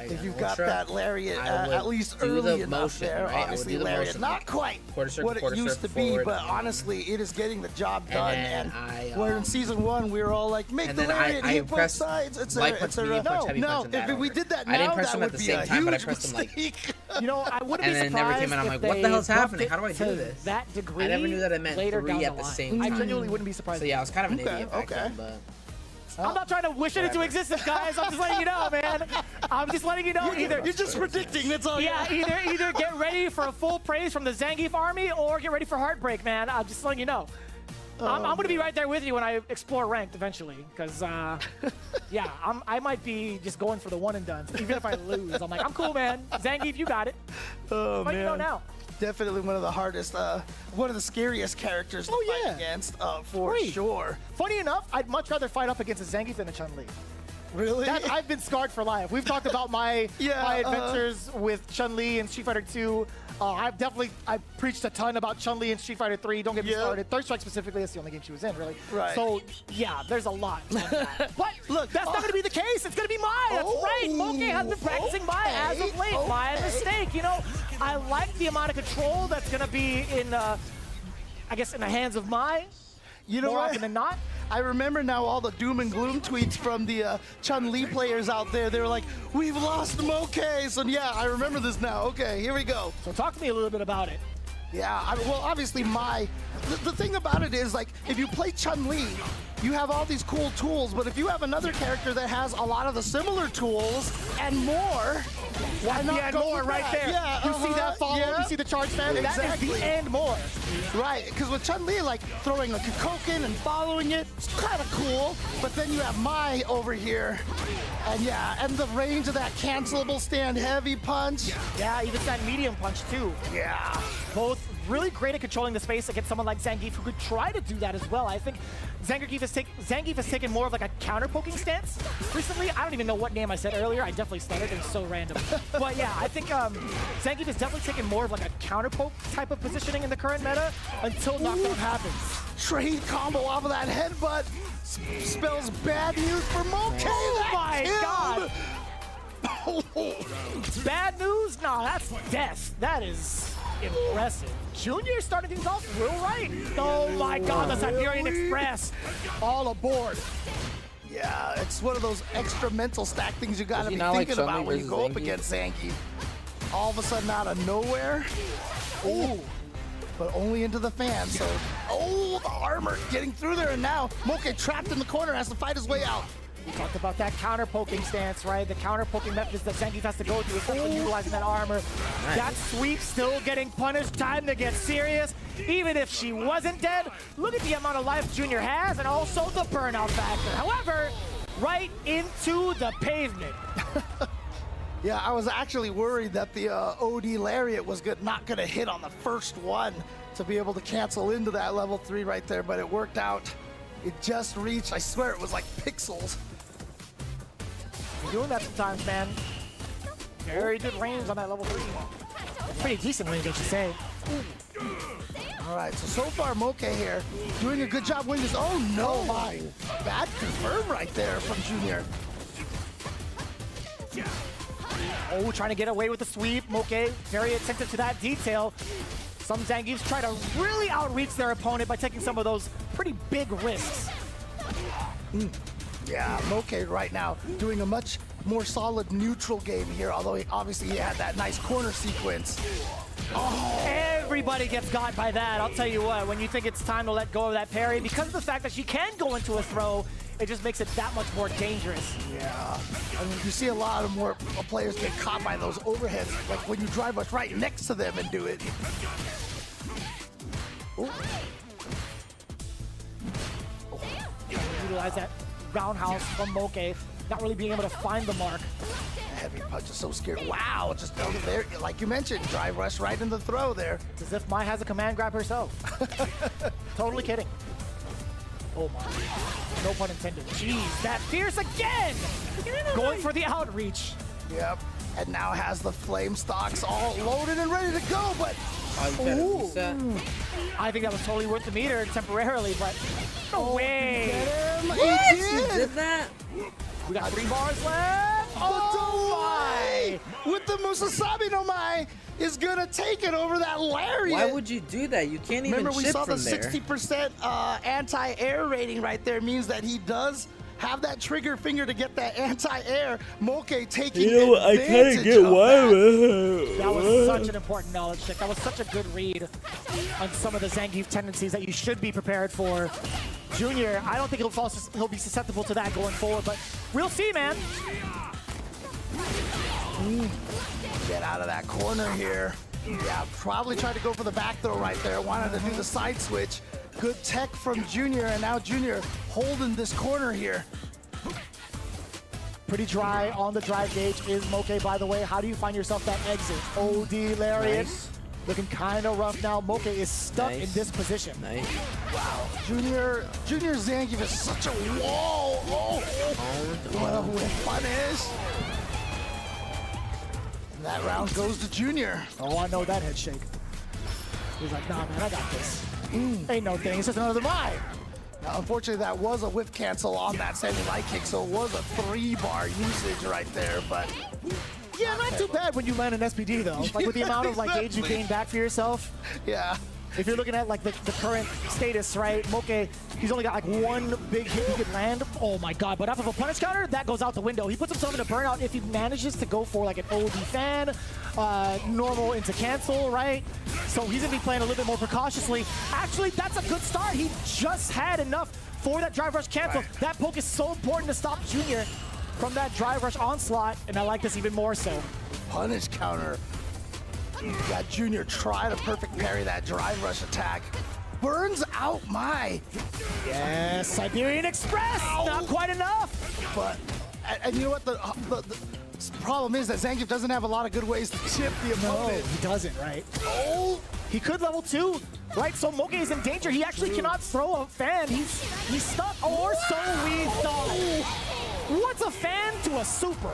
if you've got that lariat at least early enough there, obviously lariat not quite what it used to be, but honestly, it is getting the job done. And where in season 1 we were all like, make the lariat hit both sides. It's no. If we did that now, that would be a huge mistake. You know, I wouldn't be surprised. And I'm like, what the hell is happening? How do I do this? That degree. I never knew that it meant 3 at the same time. I genuinely wouldn't be surprised. So yeah, I was kind of an idiot back then, but. I'm not trying to wish it into existence, guys. I'm just letting you know, man. I'm just letting you know. Either you're just predicting. That's all. Yeah. Either get ready for a full praise from the Zangief army, or get ready for heartbreak, man. I'm just letting you know. I'm going to be right there with you when I explore ranked eventually, because yeah, I might be just going for the one and done. Even if I lose, I'm like, I'm cool, man. Zangief, you got it. Oh man. You know now. Definitely one of the hardest, one of the scariest characters to fight against, for sure. Funny enough, I'd much rather fight up against a Zangief than a Chun-Li. Really? I've been scarred for life. We've talked about my adventures with Chun-Li and Street Fighter 2. I preached a ton about Chun-Li and Street Fighter 3. Don't get me started. Third Strike specifically, that's the only game she was in, really. Right. So, yeah, there's a lot. But look, that's not going to be the case. It's going to be Mai. That's right. Moke has been practicing Mai as of late. My mistake. You know, I like the amount of control that's going to be in, I guess, in the hands of Mai. You know more often than not. I remember now all the doom and gloom tweets from the Chun-Li players out there. They were like, we've lost Moke. So yeah, I remember this now. Okay, here we go. So talk to me a little bit about it. Yeah, well, obviously the thing about it is, like, if you play Chun-Li, you have all these cool tools, but if you have another character that has a lot of the similar tools and more, why not go more right there? Yeah, you see that follow, you see the charge fan, exactly. That is the and more. Right, because with Chun-Li, like, throwing a Kikoken and following it, it's kind of cool, but then you have Mai over here, and yeah, and the range of that cancelable stand heavy punch. Yeah, even that medium punch too. Yeah. Both really great at controlling the space against someone like Zangief, who could try to do that as well. I think Zangief has taken more of like a counter-poking stance recently. I don't even know what name I said earlier. I definitely stuttered. It was so random. But yeah, I think Zangief has definitely taken more of like a counter-poke type of positioning in the current meta until knockdown happens. Trade combo off of that headbutt spells bad news for Moke. Oh my god! Bad news? No, that's death. That is impressive. Junior starting things off real right. Oh my god, the Siberian Express. All aboard. Yeah, it's one of those extra mental stack things you gotta be thinking about when you go up against Zangief. All of a sudden out of nowhere. Ooh. But only into the fan, so... Oh, the armor getting through there, and now Moke trapped in the corner has to fight his way out. We talked about that counter-poking stance, right? The counter-poking methods that Zangief has to go through, especially utilizing that armor. Nice. That sweep still getting punished. Time to get serious. Even if she wasn't dead, look at the amount of life Junior has and also the burnout factor. However, right into the pavement. Yeah, I was actually worried that the OD Lariat was not going to hit on the first one to be able to cancel into that level 3 right there, but it worked out. It just reached, I swear it was like pixels. You're doing that sometimes, man. Very good range on that level 3. Pretty decent range, I should say. All right, so far Moke here doing a good job winning this. Oh no, my. Bad confirm right there from Junior. Oh, trying to get away with the sweep. Moke very attentive to that detail. Some Zangiefs try to really outreach their opponent by taking some of those pretty big risks. Yeah, Moke right now doing a much more solid neutral game here, although obviously he had that nice corner sequence. Oh, everybody gets got by that. I'll tell you what, when you think it's time to let go of that parry, because of the fact that she can go into a throw, it just makes it that much more dangerous. Yeah. I mean, you see a lot of more players get caught by those overheads, like when you drive us right next to them and do it. Ooh. Utilize that roundhouse from Moke, not really being able to find the mark. Heavy punch is so scary. Wow, just over there, like you mentioned, drive rush right in the throw there. It's as if Mai has a command grab herself. Totally kidding. Oh my, no pun intended. Jeez, that fierce again! Going for the outreach. Yep, and now has the flame stocks all loaded and ready to go, but ooh. I think that was totally worth the meter temporarily, but no way. What? You did that? We got 3 bars left. Oh my! With the Musasabi no Mai is gonna take it over that lariat. Why would you do that? You can't even Remember, we ship saw from the there. 60% anti-air rating right there. Means that he does have that trigger finger to get that anti-air. Moke taking I can't get why. That was such an important knowledge check. That was such a good read on some of the Zangief tendencies that you should be prepared for. Junior, I don't think he'll be susceptible to that going forward, but we'll see, man. Get out of that corner here. Yeah, probably tried to go for the back throw right there. Wanted to do the side switch. Good tech from Junior, and now Junior holding this corner here. Pretty dry on the drive gauge is Moke, by the way. How do you find yourself that exit? OD lariat. Nice. Looking kind of rough now. Moke is stuck in this position. Nice. Wow. Junior Zangief is such a wall. Oh. What a whip punish. And that round goes to Junior. Oh, I know that head shake. He's like, nah, man, I got this. Ain't no thing. It's just another Mai. Now, unfortunately, that was a whiff cancel on that standing light kick, so it was a 3-bar usage right there, but... Yeah, not too bad when you land an SPD, though. Like, with the amount of, like, gauge you gain back for yourself. Yeah. If you're looking at, like, the current status, right, Moke, he's only got, like, 1 big hit he could land. Oh, my God. But off of a punish counter, that goes out the window. He puts himself in a burnout if he manages to go for, like, an OD fan, normal into cancel, right? So he's going to be playing a little bit more precautiously. Actually, that's a good start. He just had enough for that drive rush cancel. Right. That poke is so important to stop Junior from that drive rush onslaught, and I like this even more so. Punish counter. You got Junior try to perfect parry that drive rush attack. Burns out Mai. Yes, Siberian Express. Ow. Not quite enough. But, and you know what the problem is that Zangief doesn't have a lot of good ways to chip the opponent. No, he doesn't, right? Oh. He could level 2, right? So Moke is in danger. He actually cannot throw a fan. He's stuck, or so we thought. What's a fan to a super?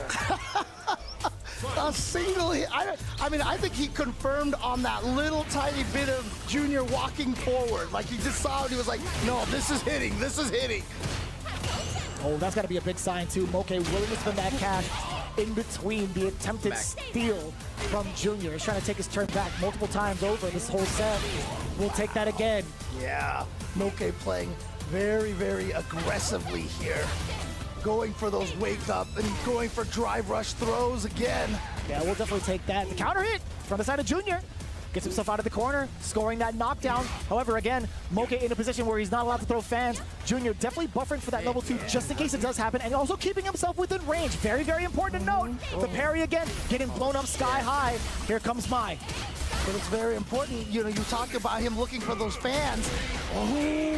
A single hit. I mean, I think he confirmed on that little tiny bit of Junior walking forward. Like, he just saw it, he was like, no, this is hitting, this is hitting. Oh, that's got to be a big sign, too. Moke willing to spend that cash in between the attempted steal from Junior. He's trying to take his turn back multiple times over this whole set. We'll take that again. Yeah, Moke playing very, very aggressively here. Going for those wake up and going for drive rush throws again. Yeah, we'll definitely take that. The counter hit from the side of Junior. Gets himself out of the corner, scoring that knockdown. However, again, Moke in a position where he's not allowed to throw fans. Junior definitely buffering for that level 2 just in case it does happen, and also keeping himself within range. Very, very important to note. The parry again, getting blown up sky high. Here comes Mai. But it's very important, you know, you talk about him looking for those fans. Oh,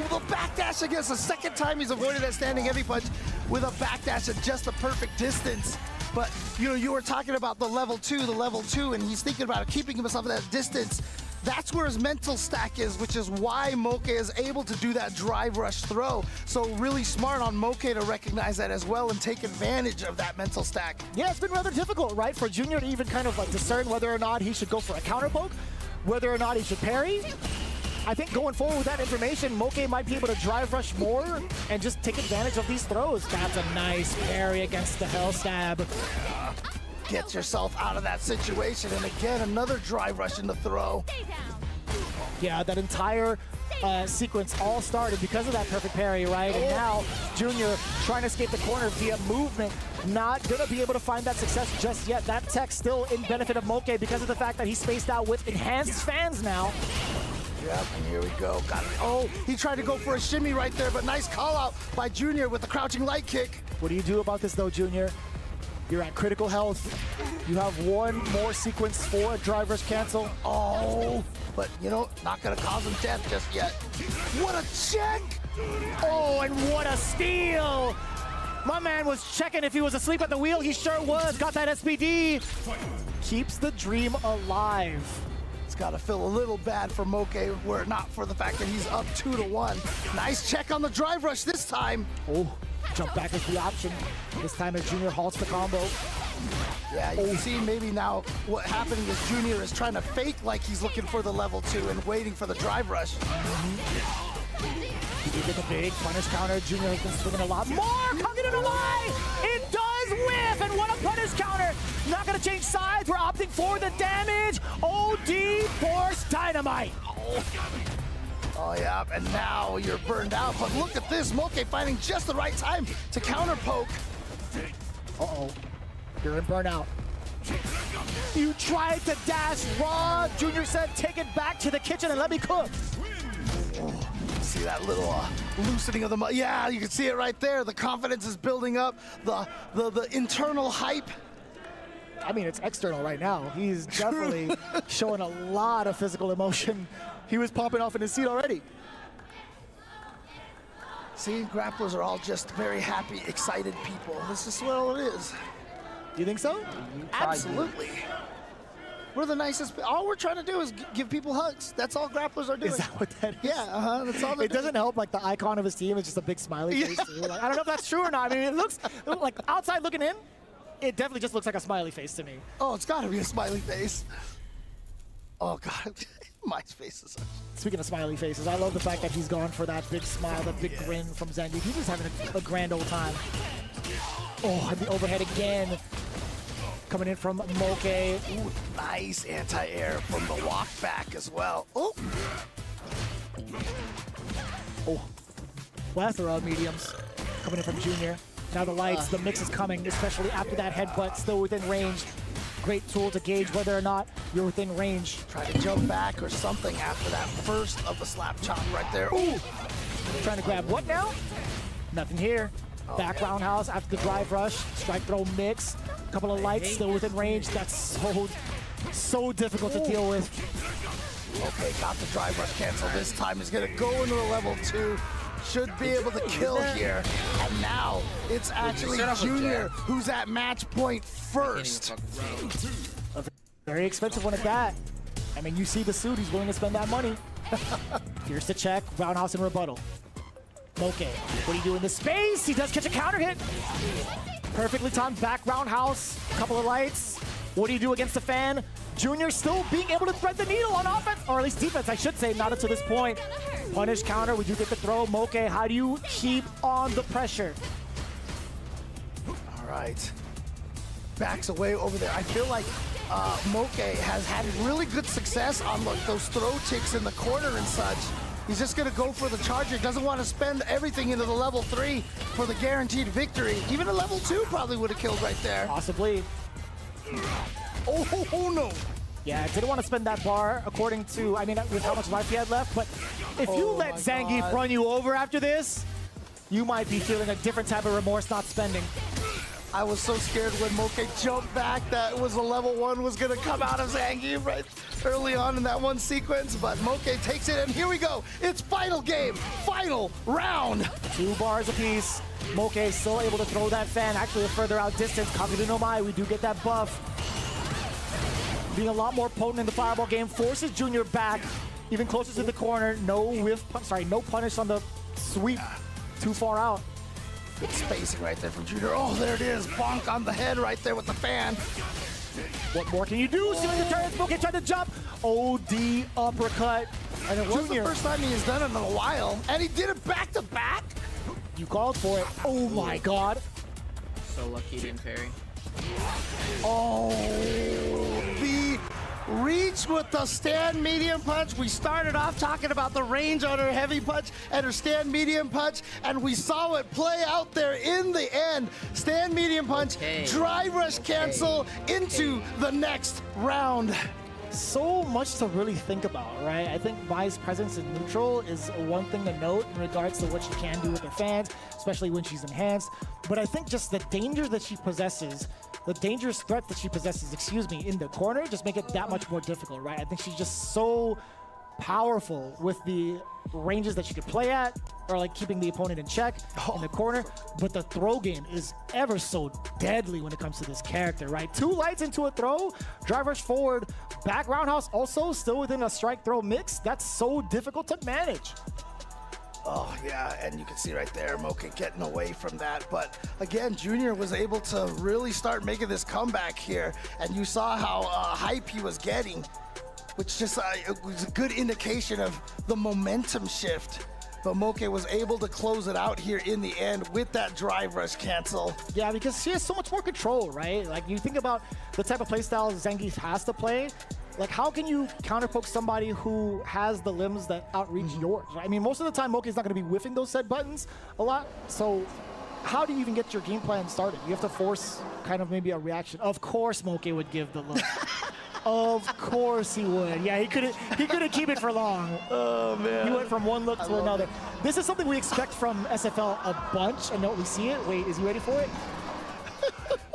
the backdash against the second time he's avoided that standing heavy punch with a backdash at just the perfect distance. But, you know, you were talking about the level 2, and he's thinking about keeping himself at that distance. That's where his mental stack is, which is why Moke is able to do that drive rush throw. So really smart on Moke to recognize that as well and take advantage of that mental stack. Yeah, it's been rather difficult, right, for Junior to even kind of like discern whether or not he should go for a counter poke, whether or not he should parry. I think going forward with that information, Moke might be able to drive rush more and just take advantage of these throws. That's a nice parry against the Hell Stab. Get yourself out of that situation, and again, another drive rush in the throw. Yeah, that entire sequence all started because of that perfect parry, right? And now Junior trying to escape the corner via movement. Not gonna be able to find that success just yet. That tech still in benefit of Moke because of the fact that he's spaced out with enhanced fans now. Yep, and here we go. Got it. Oh, he tried to go for a shimmy right there, but nice call out by Junior with the crouching light kick. What do you do about this though, Junior? You're at critical health. You have one more sequence for a drive rush cancel. Oh, but you know, not gonna cause him death just yet. What a check! Oh, and what a steal! My man was checking if he was asleep at the wheel. He sure was. Got that SPD. Keeps the dream alive. It's got to feel a little bad for Moke, were it not for the fact that he's up 2-1. Nice check on the drive rush this time. Oh, jump back is the option. This time as Junior halts the combo. Yeah, you can see maybe now what happening is Junior is trying to fake like he's looking for the level 2 and waiting for the drive rush. He did the big punish counter. Junior has been swinging a lot more. Coming in alive! It does whiff, and what a punish counter! Not gonna change sides. We're opting for the damage. OD Force Dynamite. Oh yeah, and now you're burned out. But look at this, Moke finding just the right time to counter poke. Uh-oh, you're in burnout. You tried to dash raw. Junior said, take it back to the kitchen and let me cook. Oh, see that little loosening of the muscle. Yeah, you can see it right there. The confidence is building up. The internal hype. I mean, it's external right now. He's definitely showing a lot of physical emotion. He was popping off in his seat already. See, grapplers are all just very happy, excited people. This is what all it is. You think so? Absolutely. We're the nicest. All we're trying to do is give people hugs. That's all grapplers are doing. Is that what that is? Yeah, that's all. It doesn't help. Like the icon of his team is just a big smiley face. Too. Like, I don't know if that's true or not. I mean, it looks like outside looking in, it definitely just looks like a smiley face to me. Oh, it's got to be a smiley face. Oh God, my face is. Speaking of smiley faces, I love the fact that he's gone for that big smile, that big grin from Zangief. He's just having a grand old time. Oh, and the overhead again. Coming in from Moke. Ooh, nice anti-air from the walk back as well. Oh. Oh. Plethora of mediums coming in from Junior. Now the lights, the mix is coming, especially after that headbutt, still within range. Great tool to gauge whether or not you're within range. Try to jump back or something after that first of the slap chop right there. Ooh. Trying to grab what now? Nothing here. Back roundhouse after the drive rush. Strike throw mix. Couple of lights still within range. That's so difficult to deal with. Okay, got the drive rush cancel this time. He's gonna go into the level 2. Should be able to kill here. And now it's actually Junior who's at match point first. A very expensive one at that. I mean, you see the suit, he's willing to spend that money. Here's the check, roundhouse and rebuttal. Moke, what do you do in this space? He does catch a counter hit. Perfectly timed back roundhouse, couple of lights. What do you do against the fan? Junior still being able to thread the needle on offense, or at least defense, I should say, not until this point. Punish counter, we do get the throw. Moke, how do you keep on the pressure? All right. Backs away over there. I feel like Moke has had really good success on those throw ticks in the corner and such. He's just going to go for the charger. Doesn't want to spend everything into the level 3 for the guaranteed victory. Even a level 2 probably would have killed right there. Possibly. Oh no. Yeah, didn't want to spend that bar according to, I mean, with how much life he had left. But if you let Zangief run you over after this, you might be feeling a different type of remorse not spending. I was so scared when Moke jumped back that was a level 1 was going to come out of Zangief right early on in that one sequence, but Moke takes it, and here we go. It's final game, final round. 2 bars apiece. Moke is still able to throw that fan, actually a further out distance. Kakeru no Mai, we do get that buff. Being a lot more potent in the fireball game, forces Junior back, even closer to the corner. No punish on the sweep, too far out. Good spacing right there from Junior. Oh, there it is. Bonk on the head right there with the fan. What more can you do? Stealing the turret. Moke tried to jump. OD uppercut. And it was the first time he has done it in a while. And he did it back to back. You called for it. Oh my God. So lucky he didn't parry. Oh, the reach with the stand medium punch. We started off talking about the range on her heavy punch and her stand medium punch, and we saw it play out there in the end. Stand medium punch, drive rush cancel into the next round. so much to really think about, right? I think Mai's presence in neutral is one thing to note in regards to what she can do with her fans, especially when she's enhanced. But I think just the danger that she possesses, the dangerous threat that she possesses, in the corner, just make it that much more difficult, right? I think she's just so powerful with the ranges that she could play at, or like keeping the opponent in check in the corner. But the throw game is ever so deadly when it comes to this character, right? 2 lights into a throw, drive rush forward, back roundhouse also still within a strike throw mix. That's so difficult to manage. Oh, yeah, and you can see right there, Moke getting away from that. But again, Junior was able to really start making this comeback here, and you saw how hype he was getting, which just it was a good indication of the momentum shift. But Moke was able to close it out here in the end with that drive rush cancel. Yeah, because she has so much more control, right? Like, you think about the type of playstyle Zangief has to play. Like, how can you counterpoke somebody who has the limbs that outreach yours, right? I mean, most of the time, Moke is not going to be whiffing those said buttons a lot. So how do you even get your game plan started? You have to force kind of maybe a reaction. Of course, Moke would give the look. Of course he would. Yeah, he couldn't keep it for long. Oh, man. He went from one look to another. This is something we expect from SFL a bunch, and don't we see it? Wait, is he ready for it?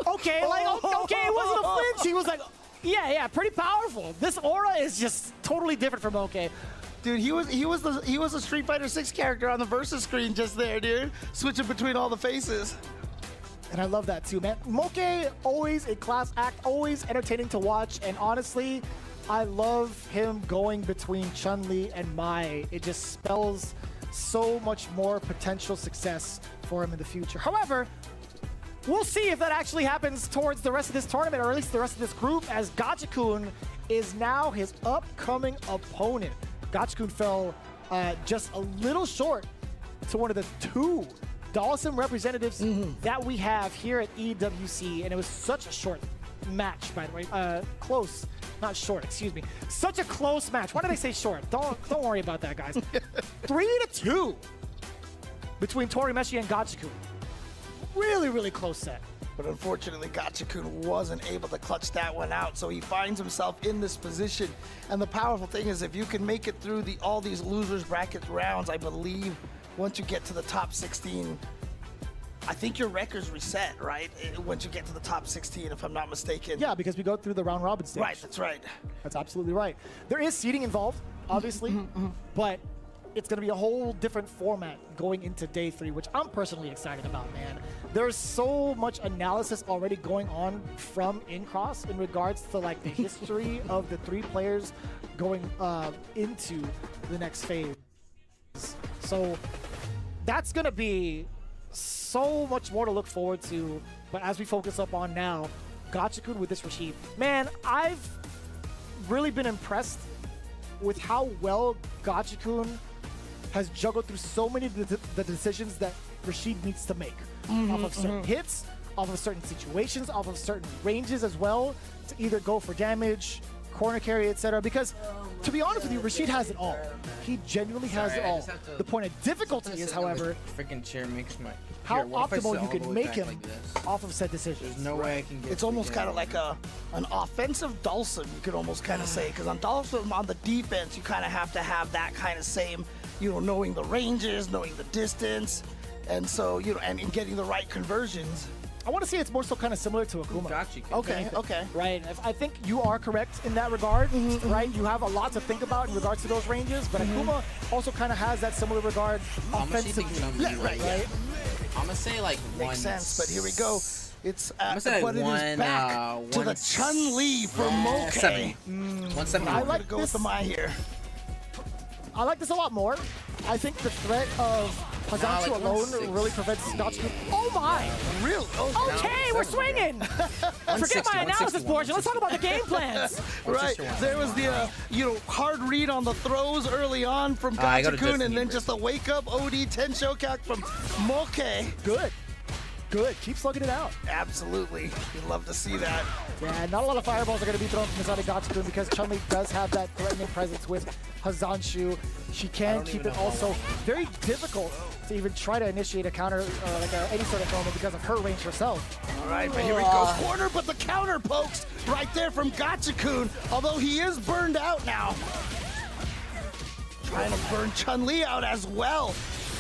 Okay, like, okay, it wasn't a flinch. He was like, yeah, pretty powerful. This aura is just totally different from OK. Dude, he was the Street Fighter 6 character on the Versus screen just there, dude. Switching between all the faces. And I love that too, man. Moke, always a class act, always entertaining to watch. And honestly, I love him going between Chun-Li and Mai. It just spells so much more potential success for him in the future. However, we'll see if that actually happens towards the rest of this tournament, or at least the rest of this group, as Gachikun is now his upcoming opponent. Gachikun fell just a little short to one of the 2 Dawson representatives that we have here at EWC, and it was such a short match, by the way. Close, not short, excuse me. Such a close match. Why did I say short? Don't worry about that, guys. 3-2 between Torimeshi and Gachikun. Really, really close set. But unfortunately, Gachikun wasn't able to clutch that one out, so he finds himself in this position. And the powerful thing is, if you can make it through all these losers bracket rounds, I believe once you get to the top 16, I think your record's reset, right? Once you get to the top 16, if I'm not mistaken. Yeah, because we go through the round robin stage. Right, that's right. That's absolutely right. There is seeding involved, obviously, but it's going to be a whole different format going into day 3, which I'm personally excited about, man. There's so much analysis already going on from Incross in regards to like the history of the 3 players going into the next phase. So that's going to be so much more to look forward to. But as we focus up on now, Gachikun with this Rashid. Man, I've really been impressed with how well Gachikun has juggled through so many of the decisions that Rashid needs to make. Off of certain hits, off of certain situations, off of certain ranges as well, to either go for damage, corner carry, etc. Because, to be honest with you, Rashid has it all. He genuinely has it all. The point of difficulty is, however, freaking chair makes my how optimal you can make him off of said decisions. There's no way I can get. It's almost kind of like an offensive Dawson, you could almost kind of say, because on Dawson, on the defense, you kind of have to have that kind of same, knowing the ranges, knowing the distance, and so and getting the right conversions. I want to say it's more so kind of similar to Akuma. Okay. Right. I think you are correct in that regard, right? You have a lot to think about in regards to those ranges, but Akuma also kind of has that similar regard offensively. Right. I'm going to say like one. Makes sense, but here we go. It's but it is back to the Chun-Li for Moke. 170. I like to go with the Mai here. I like this a lot more. I think the threat of Hazanshu alone really prevents Gachikun. Oh my! Really? Okay, we're swinging! Forget my analysis portion. Let's talk about the game plans. Right. There was the hard read on the throws early on from Gachikun, and then just a wake-up OD 10 Shokat from Moke. Good. Keep slugging it out. Absolutely. You'd love to see that. Yeah, not a lot of fireballs are going to be thrown from the side of Gachikun because Chun-Li does have that threatening presence with Hazanshu. She can keep it also very difficult to even try to initiate a counter or like any sort of moment because of her range herself. All right, but here we go. Corner, but the counter pokes right there from Gotcha-kun, although he is burned out now. Trying to burn Chun-Li out as well.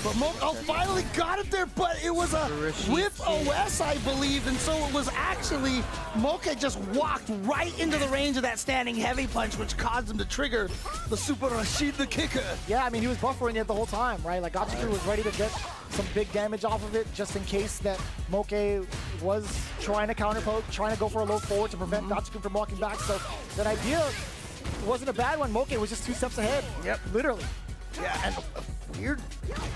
But finally got it there, but it was a whiff OS, I believe, and so it was actually Moke just walked right into the range of that standing heavy punch, which caused him to trigger the Super Rashid the Kicker. Yeah, I mean, he was buffering it the whole time, right? Like, Gotcha-kun was ready to get some big damage off of it, just in case that Moke was trying to counter poke, trying to go for a low forward to prevent Gotcha-kun from walking back. So that idea wasn't a bad one. Moke was just 2 steps ahead. Yep. Literally. Yeah, and a weird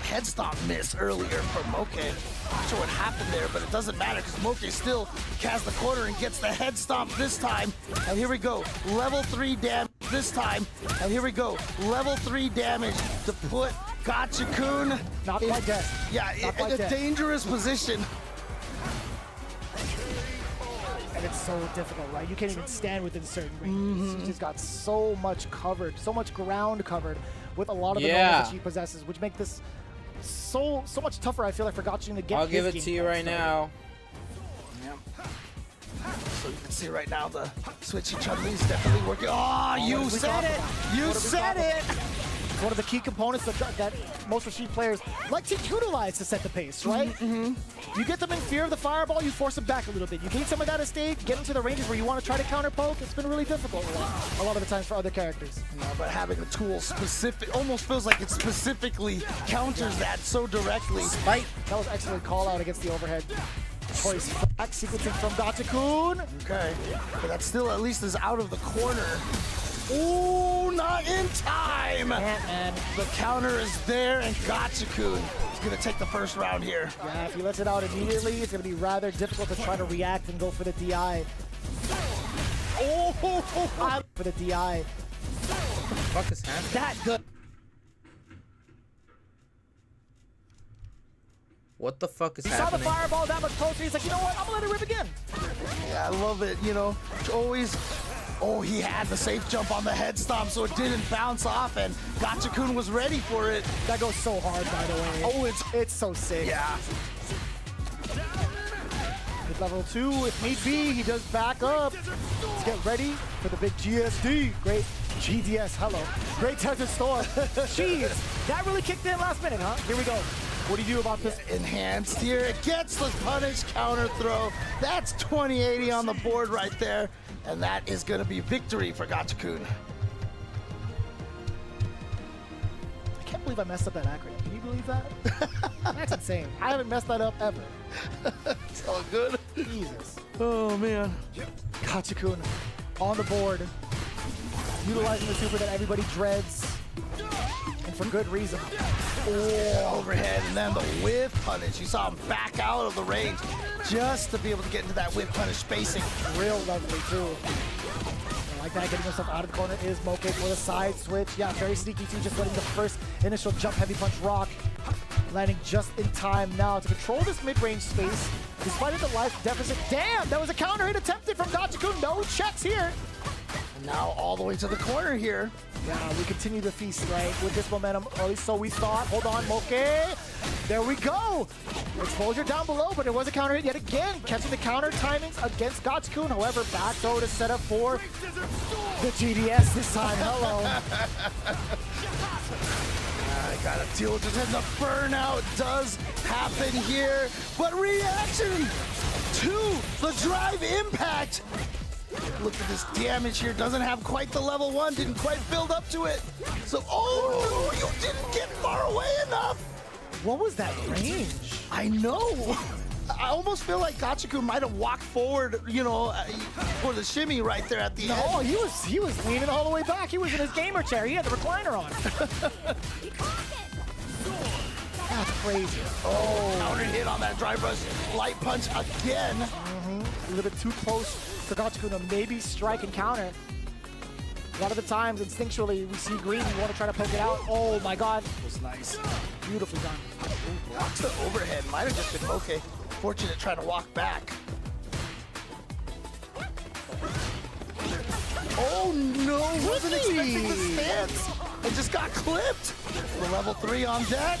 head stomp miss earlier from Moke. Not sure what happened there, but it doesn't matter because Moke still casts the corner and gets the head stomp this time. And here we go, level 3 damage this time. And here we go, level 3 damage to put Gotcha-kun not quite dead. Yeah, in a dangerous position. And it's so difficult, right? You can't even stand within certain ranges. He's just got so much covered, so much ground covered with a lot of the moments that she possesses, which make this so much tougher, I feel like, for Gotcha-kun to get. I'll give it to you right now. So you can see right now the switchy Chun-Li is definitely working. Oh, you said it! You said it! One of the key components that most Rashid players like to utilize to set the pace, right? You get them in fear of the fireball, you force them back a little bit. You gain some of that estate, get into the ranges where you want to try to counter poke. It's been really difficult a lot of the times for other characters. Yeah, but having a tool almost feels like it specifically counters that so directly. Spite. That was excellent call out against the overhead. Choice back, sequencing from Gotcha-kun. Okay, but that still at least is out of the corner. Ooh, not in time! Man. The counter is there, and Gotcha-kun is going to take the first round here. Yeah, if he lets it out immediately, it's going to be rather difficult to try to react and go for the DI. Oh, for the DI. What the fuck is happening? That good. What the fuck is happening? He saw the fireball that much closer. He's like, you know what? I'm going to let it rip again. Yeah, I love it. You know, always... Oh, he had the safe jump on the head stomp, so it didn't bounce off, and Gotcha-kun was ready for it. That goes so hard, by the way. Oh, it's so sick. Yeah. With level 2, if need be, he does back up. Let's get ready for the big GSD. Great GDS, hello. Great Desert Storm. Jeez, that really kicked in last minute, huh? Here we go. What do you do about this? Enhanced here. It gets the punish counter throw. That's 2080 on the board right there. And that is going to be victory for Gotcha-kun. I can't believe I messed up that acronym. Can you believe that? That's insane. I haven't messed that up ever. It's all good. Jesus. Oh, man. Gotcha-kun on the board. Utilizing the super that everybody dreads. And for good reason. Oh, overhead, and then the whiff punish. You saw him back out of the range just to be able to get into that whiff punish spacing. Real lovely, too. I like that, getting himself out of the corner is Moke with a side switch. Yeah, very sneaky, too, just letting the first initial jump heavy punch rock. Landing just in time now to control this mid-range space. Despite the life deficit. Damn, that was a counter hit attempted from Gotcha-kun. No checks here. And now all the way to the corner here. Yeah, we continue to feast, right, with this momentum, or at least so we thought. Hold on, Moke. There we go. Exposure down below, but it was a counter hit yet again. Catching the counter timings against Gotcha-kun. However, back throw to set up for the GDS this time. Hello. I gotta deal with this, and the burnout does happen here. But reaction to the drive impact. Look at this damage here. Doesn't have quite the level 1. Didn't quite build up to it. So, oh no, you didn't get far away enough. What was that range? I know. I almost feel like Gotcha-kun might have walked forward, you know, for the shimmy right there at the end. No, he was leaning all the way back. He was in his gamer chair. He had the recliner on. That's crazy. Oh, counter hit on that drive rush. Light punch again. A little bit too close for Gotcha-kun to maybe strike and counter. A lot of the times, instinctually, we see green, we want to try to poke it out. Oh my god. That was nice. Beautifully done. Blocks the overhead. Might have just been okay. Fortunate trying to walk back. Oh no, wasn't expecting the stance. And just got clipped. The level 3 on deck.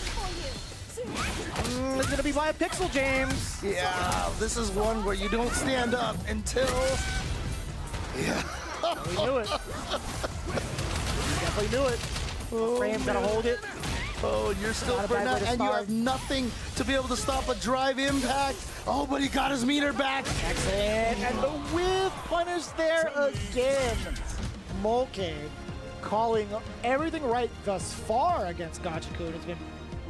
It's gonna be by a pixel, James. Yeah, this is one where you don't stand up until Yeah. We knew it. We definitely knew it. Frame's gotta hold it. Oh, you're still burnt out, and you have nothing to be able to stop a drive impact. Oh, but he got his meter back. Excellent. And the whiff punish there again. Moke calling everything right thus far against Gachikun. It's been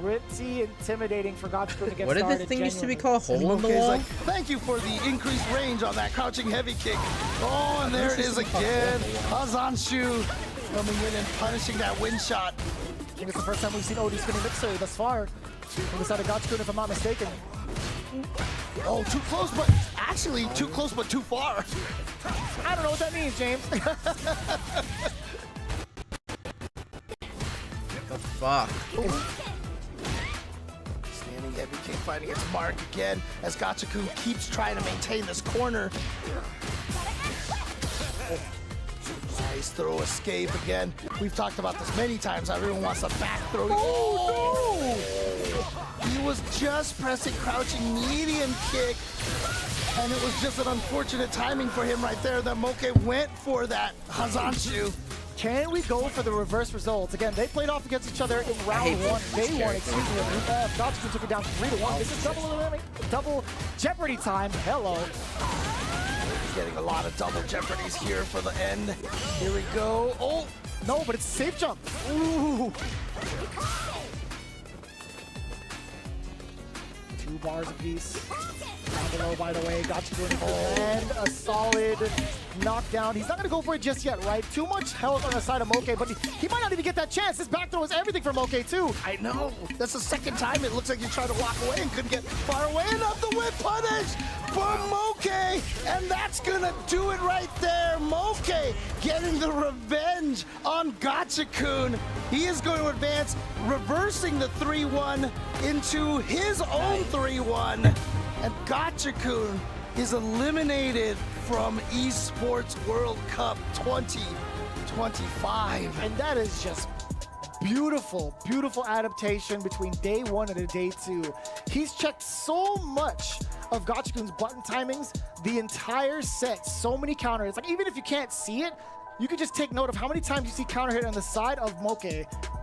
pretty intimidating for Gachikun to get What started. did this thing used to be called? Hole in the wall? Like, thank you for the increased range on that crouching heavy kick. Oh, and there it is again. Hazanshu coming in and punishing that wind shot. I think it's the first time we've seen Odie spinning mixer thus far on the side of Gachikun, if I'm not mistaken. Oh, too close, but actually too close, but too far. I don't know what that means, James. The fuck? Standing heavy kick fighting its mark again as Gachikun keeps trying to maintain this corner. Nice throw escape again. We've talked about this many times. Everyone wants a back throw. Oh, no! He was just pressing crouching medium kick, and it was just an unfortunate timing for him right there that Moke went for that Hazanshu. Can we go for the reverse results? Again, they played off against each other in round one. Day one, excuse me. Gachikun took it down 3-1. This is double Jeopardy time. Hello. Getting a lot of double jeopardies here for the end. Here we go. Oh, no, but it's a safe jump. Ooh. 2 bars apiece. Down below, by the way, Gachikun and a solid knockdown. He's not going to go for it just yet, right? Too much health on the side of Moke, but he might not even get that chance. This back throw is everything for Moke, too. I know. That's the second time it looks like you tried to walk away and couldn't get far away enough. The whip punish from Moke, and that's going to do it right there. Moke getting the revenge on Gachikun. He is going to advance, reversing the 3-1 into his own 3-1. And Gachikun is eliminated from Esports World Cup 2025. And that is just beautiful, beautiful adaptation between day one and day two. He's checked so much of Gachikun's button timings the entire set. So many counter hits. Like, even if you can't see it, you can just take note of how many times you see counter hit on the side of Moke,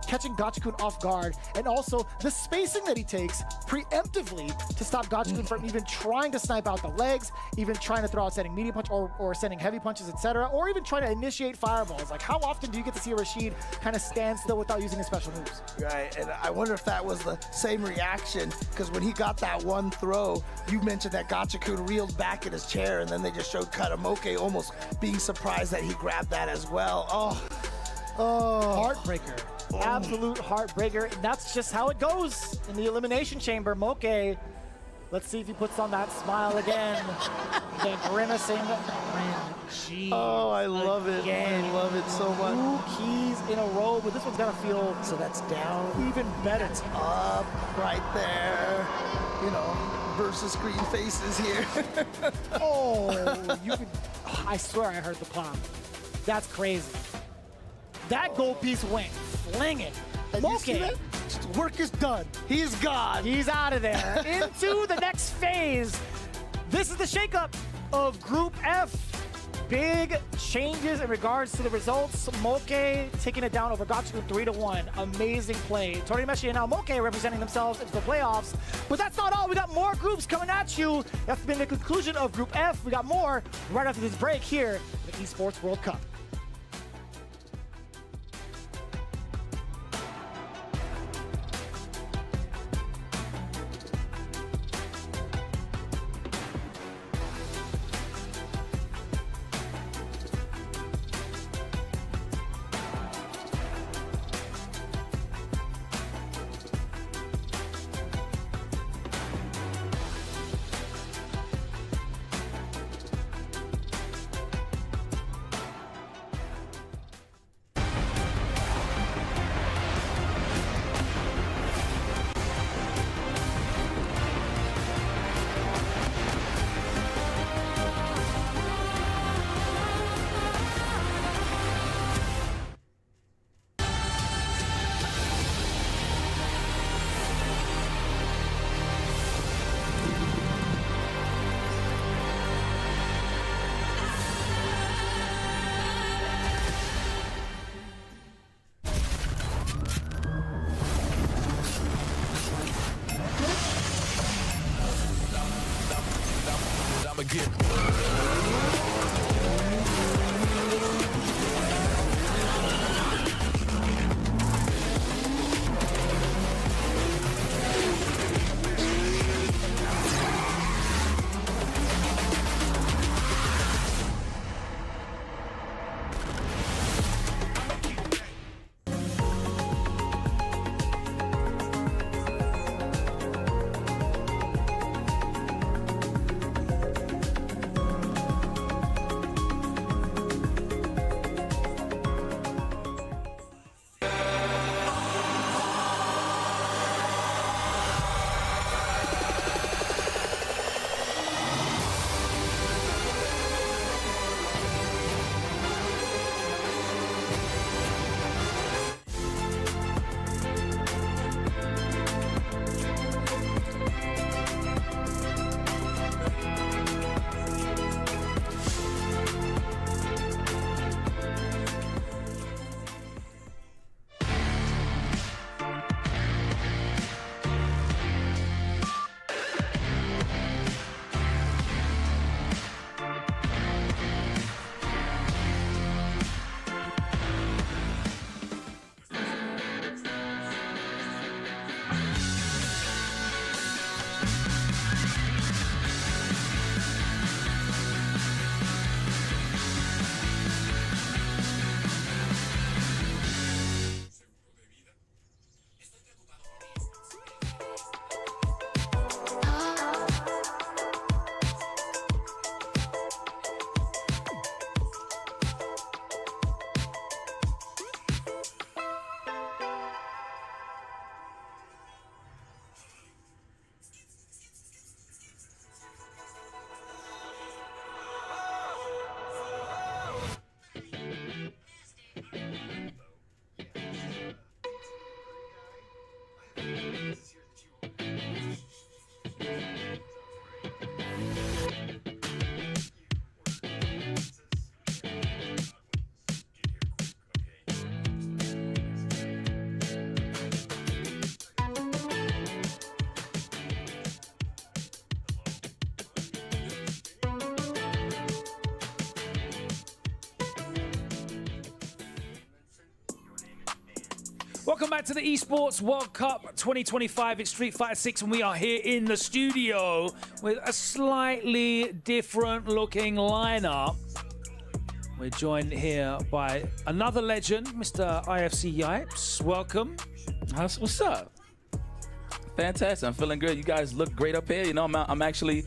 catching Gachikun off guard, and also the spacing that he takes preemptively to stop Gachikun from even trying to snipe out the legs, even trying to throw out sending medium punch or sending heavy punches, etc., or even trying to initiate fireballs. Like, how often do you get to see Rashid kind of stand still without using his special moves? Right, and I wonder if that was the same reaction, because when he got that one throw, you mentioned that Gachikun reeled back in his chair, and then they just showed cut of Moke almost being surprised that he grabbed that as well. Oh, heartbreaker. Absolute heartbreaker. And that's just how it goes in the elimination chamber. Moke, let's see if he puts on that smile again. The grimacing cringe. Oh, I love it. I love it so much. 2 keys in a row, but this one's gonna feel so that's down. Even better. It's up right there. You know, versus screen faces here. Oh, you could. I swear I heard the pop. That's crazy. That gold piece went flinging. Moke, work is done. He's gone. He's out of there. Into the next phase. This is the shakeup of Group F. Big changes in regards to the results. Moke taking it down over Gachikun 3-1. Amazing play. Tori Meshi and now Moke representing themselves into the playoffs. But that's not all. We got more groups coming at you. That's been the conclusion of Group F. We got more right after this break here at the Esports World Cup. begin. Welcome back to the Esports World Cup 2025. It's Street Fighter 6 and we are here in the studio with a slightly different looking lineup. We're joined here by another legend, Mr. IFC Yipes. Welcome. What's up? Fantastic. I'm feeling good. You guys look great up here. You know, I'm actually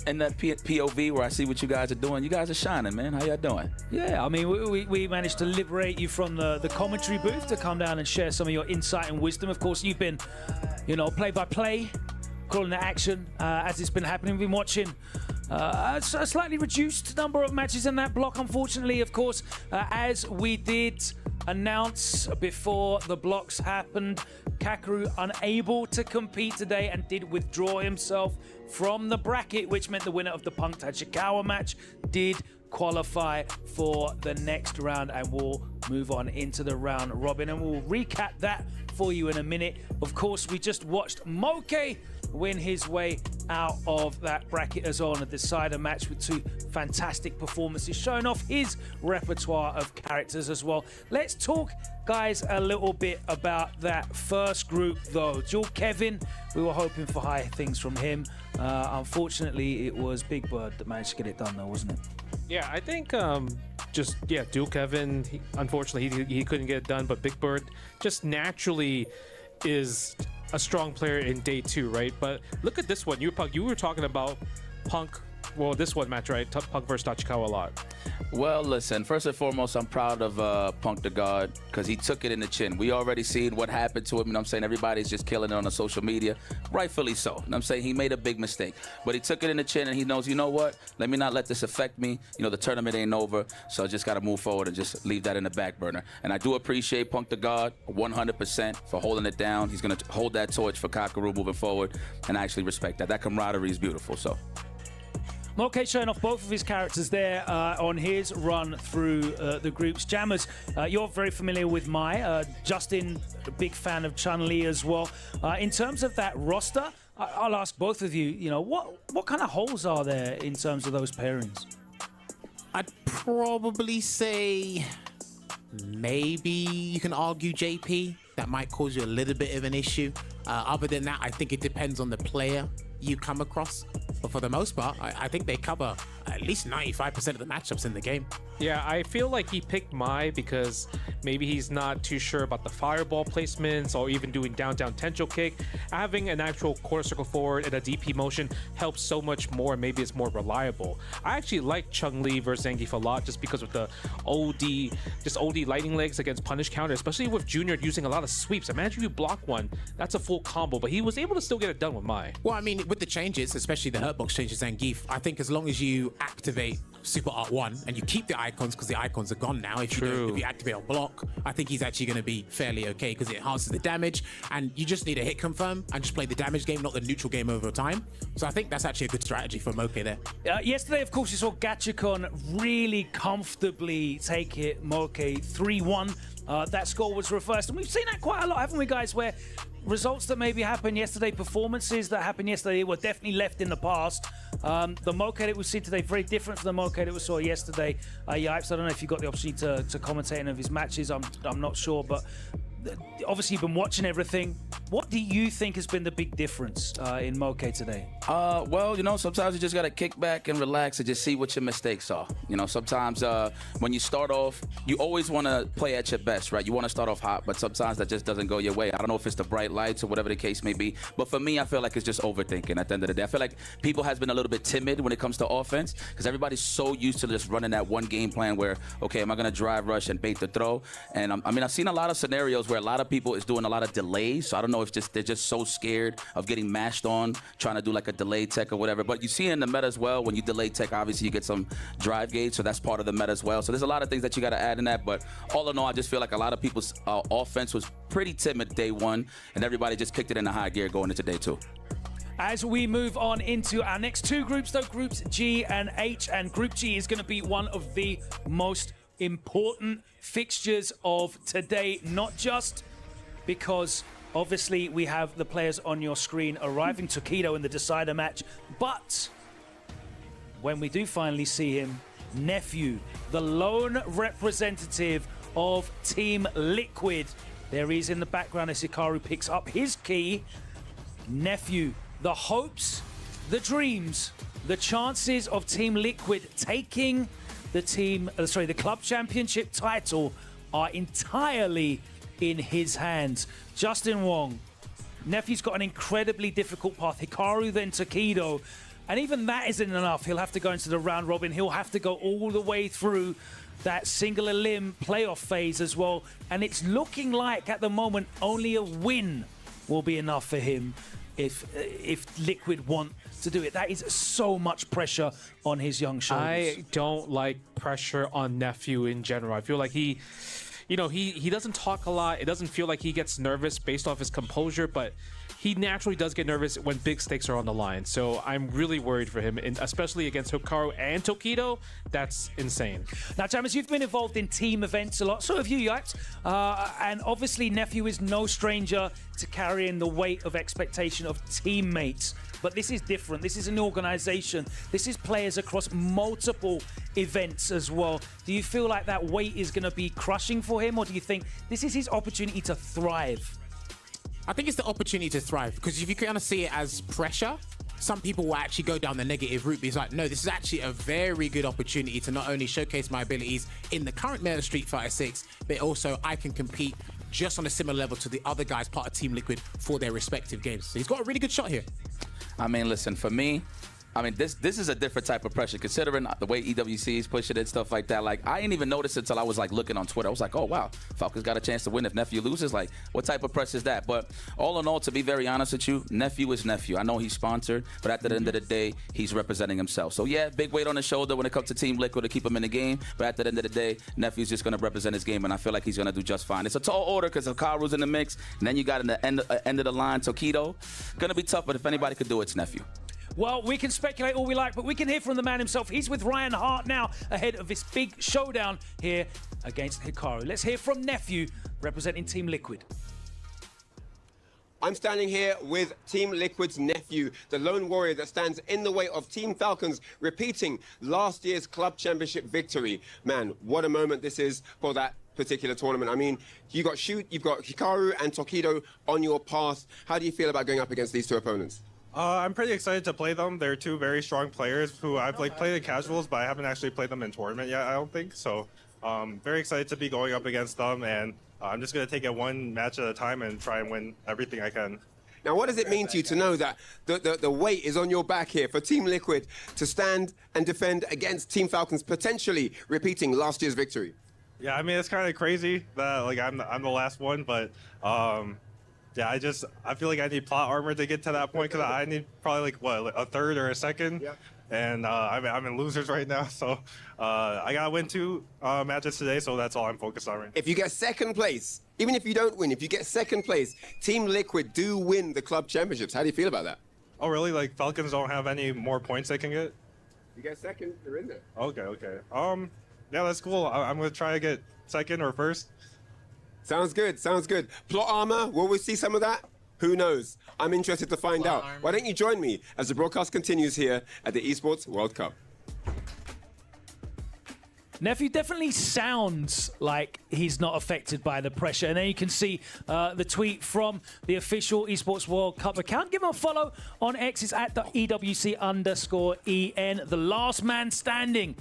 in that POV where I see what you guys are doing. You guys are shining, man. How y'all doing? Yeah, I mean, we managed to liberate you from the commentary booth to come down and share some of your insight and wisdom. Of course, you've been, you know, play-by-play, calling the action as it's been happening. We've been watching a slightly reduced number of matches in that block, unfortunately, of course, as we did announce before the blocks happened. Kakeru unable to compete today and did withdraw himself from the bracket, which meant the winner of the Punk Tachikawa match did qualify for the next round, and we'll move on into the round robin, and we'll recap that for you in a minute. Of course, we just watched Moke win his way out of that bracket as well on a decider match with two fantastic performances, showing off his repertoire of characters as well. Let's talk, guys, a little bit about that first group though. Dual Kevin, we were hoping for high things from him. Unfortunately, it was Big Bird that managed to get it done though, wasn't it? Yeah, I think Dual Kevin, unfortunately he couldn't get it done, but Big Bird just naturally is a strong player in day 2, right? But look at this one. You were talking about Punk. Well, this one match, right? Punk versus Tachikawa a lot. Well, listen, first and foremost, I'm proud of Punk the God because he took it in the chin. We already seen what happened to him, you know what I'm saying? Everybody's just killing it on the social media, rightfully so. You know what I'm saying? He made a big mistake, but he took it in the chin and he knows, you know what? Let me not let this affect me. You know, the tournament ain't over, so I just got to move forward and just leave that in the back burner. And I do appreciate Punk the God 100% for holding it down. He's going to hold that torch for Kakeru moving forward, and I actually respect that. That camaraderie is beautiful, so. Moke showing off both of his characters there on his run through the groups. Jammers, you're very familiar with Mai. Justin, a big fan of Chun-Li as well. In terms of that roster, I'll ask both of you, what kind of holes are there in terms of those pairings? I'd probably say maybe you can argue JP. That might cause you a little bit of an issue. Other than that, I think it depends on the player you come across. But for the most part, I think they cover at least 95% of the matchups in the game. Yeah, I feel like he picked Mai because maybe he's not too sure about the fireball placements or even doing down tensho kick. Having an actual quarter circle forward and a DP motion helps so much more. Maybe it's more reliable. I actually like Chun-Li versus Zangief a lot just because of the OD lightning legs against punish counter, especially with Junior using a lot of sweeps. Imagine you block one, that's a full combo, but he was able to still get it done with Mai. Well, I mean, with the changes, especially the hurtbox changes Zangief, I think as long as you activate Super Art 1 and you keep the icons, because the icons are gone now, if you activate on block, I think he's actually going to be fairly okay because it enhances the damage, and you just need a hit confirm and just play the damage game, not the neutral game over time. So I think that's actually a good strategy for Moke there. Yesterday, of course, you saw Gachikon really comfortably take it Moke 3-1. That score was reversed, and we've seen that quite a lot, haven't we, guys, where results that maybe happened yesterday, performances that happened yesterday were definitely left in the past. The Moke that we've seen today, very different from the Moke that we saw yesterday. Yipes, I don't know if you got the opportunity to commentate any of his matches. I'm not sure, but obviously you've been watching everything. What do you think has been the big difference in Moke today? Well, sometimes you just got to kick back and relax and just see what your mistakes are. Sometimes when you start off, you always want to play at your best, right? You want to start off hot, but sometimes that just doesn't go your way. I don't know if it's the bright lights or whatever the case may be, but for me, I feel like it's just overthinking at the end of the day. I feel like people has been a little bit timid when it comes to offense because everybody's so used to just running that one game plan where, okay, am I going to drive rush and bait the throw? And I've seen a lot of scenarios where a lot of people is doing a lot of delays, so I don't know if they're just so scared of getting mashed on, trying to do like a delay tech or whatever. But you see in the meta as well, when you delay tech, obviously you get some drive gauge, so that's part of the meta as well. So there's a lot of things that you got to add in that, but all in all, I just feel like a lot of people's offense was pretty timid day one, and everybody just kicked it into high gear going into day two. As we move on into our next two groups, though, groups G and H, and Group G is going to be one of the most important fixtures of today, not just because obviously we have the players on your screen arriving, Tokido in the decider match, but when we do finally see him, Nephew, the lone representative of Team Liquid. There he is in the background as Hikaru picks up his key. Nephew, the hopes, the dreams, the chances of Team Liquid taking the club championship title are entirely in his hands. Justin Wong, Nephew's got an incredibly difficult path. Hikaru, then Tokido. And even that isn't enough. He'll have to go into the round robin. He'll have to go all the way through that single elim playoff phase as well. And it's looking like at the moment only a win will be enough for him if Liquid want to do it. That is so much pressure on his young shoulders. I don't like pressure on Nephew in general. I feel like he doesn't talk a lot. It doesn't feel like he gets nervous based off his composure, but he naturally does get nervous when big stakes are on the line. So I'm really worried for him, and especially against Hikaru and Tokido. That's insane. Now, Jammers, you've been involved in team events a lot. So have you, Yipes. And obviously, Nephew is no stranger to carrying the weight of expectation of teammates. But this is different. This is an organization. This is players across multiple events as well. Do you feel like that weight is going to be crushing for him, or do you think this is his opportunity to thrive? I think it's the opportunity to thrive, because if you kind of see it as pressure, some people will actually go down the negative route. But it's like, no, this is actually a very good opportunity to not only showcase my abilities in the current meta Street Fighter 6, but also I can compete just on a similar level to the other guys part of Team Liquid for their respective games. So he's got a really good shot here. I mean, listen, for me, this is a different type of pressure, considering the way EWC is pushing it and stuff like that. Like, I didn't even notice it until I was like looking on Twitter. I was like, oh wow, Falcons got a chance to win if Nephew loses. Like, what type of pressure is that? But all in all, to be very honest with you, Nephew is Nephew. I know he's sponsored, but at the end of the day, he's representing himself. So yeah, big weight on his shoulder when it comes to Team Liquid to keep him in the game. But at the end of the day, Nephew's just going to represent his game, and I feel like he's going to do just fine. It's a tall order because Hikaru's in the mix, and then you got in the end of the line Tokido. Going to be tough, but if anybody could do it, it's Nephew. Well, we can speculate all we like, but we can hear from the man himself. He's with Ryan Hart now ahead of this big showdown here against Hikaru. Let's hear from Nephew representing Team Liquid. I'm standing here with Team Liquid's nephew, the lone warrior that stands in the way of Team Falcons, repeating last year's club championship victory. Man, what a moment this is for that particular tournament. I mean, you've got Hikaru and Tokido on your path. How do you feel about going up against these two opponents? I'm pretty excited to play them. They're two very strong players who I've played in casuals, but I haven't actually played them in tournament yet, I don't think. So very excited to be going up against them, and I'm just going to take it one match at a time and try and win everything I can. Now, what does it mean to you to know that the weight is on your back here for Team Liquid to stand and defend against Team Falcons, potentially repeating last year's victory? Yeah, I mean, it's kind of crazy that I'm the last one, but yeah, I feel like I need plot armor to get to that point because I need probably a third or a second. Yep. And I'm in losers right now, so I gotta win 2 matches today, so that's all I'm focused on right now. If you get second place, even if you don't win, if you get second place, Team Liquid do win the club championships. How do you feel about that? Oh, really? Like Falcons don't have any more points they can get? You get second, you're in there. Okay. Yeah, that's cool. I'm gonna try to get second or first. Sounds good. Plot armor, will we see some of that? Who knows? I'm interested to find out. Why don't you join me as the broadcast continues here at the Esports World Cup? Nephew definitely sounds like he's not affected by the pressure. And then you can see the tweet from the official Esports World Cup account. Give him a follow on X. It's at the EWC_EN. The last man standing.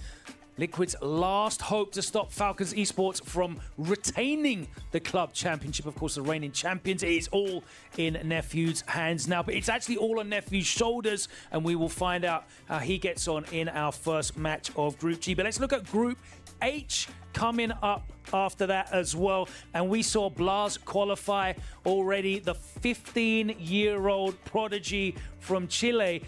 Liquid's last hope to stop Falcons Esports from retaining the club championship. Of course, the reigning champions. It is all in Nephew's hands now, but it's actually all on Nephew's shoulders, and we will find out how he gets on in our first match of Group G. But let's look at Group H coming up after that as well. And we saw Blas qualify already, the 15-year-old prodigy from Chile,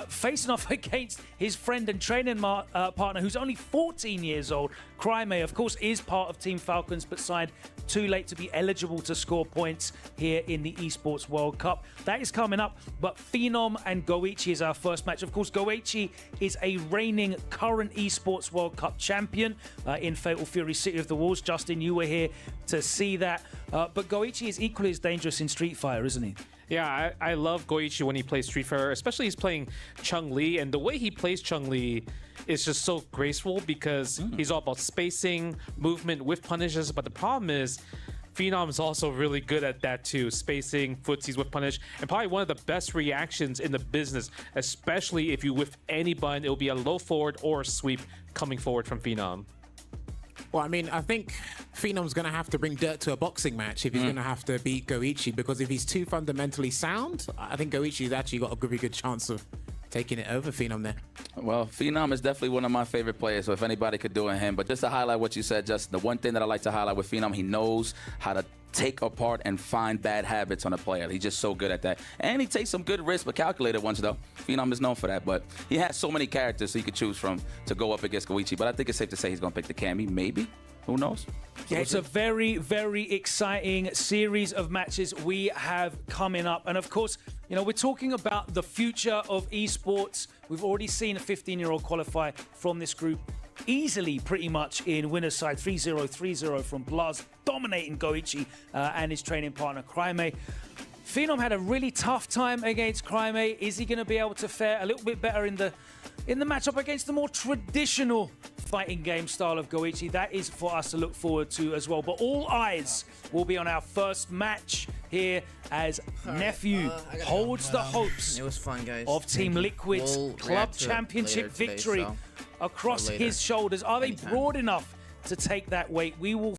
facing off against his friend and training partner, who's only 14 years old. Cryme, of course, is part of Team Falcons, but signed too late to be eligible to score points here in the Esports World Cup. That is coming up, but Phenom and Goichi is our first match. Of course, Goichi is a reigning current Esports World Cup champion in Fatal Fury City of the Wolves. Justin, you were here to see that. But Goichi is equally as dangerous in Street Fighter, isn't he? Yeah, I love Goichi when he plays Street Fighter, especially he's playing Chun-Li, and the way he plays Chun-Li is just so graceful because he's all about spacing, movement with punishes, but the problem is Phenom is also really good at that too, spacing, footsies with punish, and probably one of the best reactions in the business, especially if you whiff any button, it'll be a low forward or a sweep coming forward from Phenom. Well, I mean, I think Phenom's going to have to bring dirt to a boxing match if he's going to have to beat Goichi, because if he's too fundamentally sound, I think Goichi's actually got a very good chance of taking it over Phenom there. Well, Phenom is definitely one of my favorite players, so if anybody could do it, him. But just to highlight what you said, Justin, the one thing that I like to highlight with Phenom, he knows how to take apart and find bad habits on a player. He's just so good at that. And he takes some good risks, but calculated ones, though. Phenom is known for that, but he has so many characters he could choose from to go up against Goichi. But I think it's safe to say he's going to pick the Cammy, maybe. Who knows? Yeah, it's a very, very exciting series of matches we have coming up. And of course, you know, we're talking about the future of esports. We've already seen a 15-year-old qualify from this group easily, pretty much, in winner's side. 3-0, 3-0 from Blas, dominating Goichi and his training partner, Cryme. Phenom had a really tough time against Cryme. Is he going to be able to fare a little bit better in the matchup against the more traditional fighting game style of Goichi? That is for us to look forward to as well. But all eyes will be on our first match here as Nephew holds the hopes it was fun, guys. of Team Liquid's club championship victory across his shoulders. Are they broad enough to take that weight? We will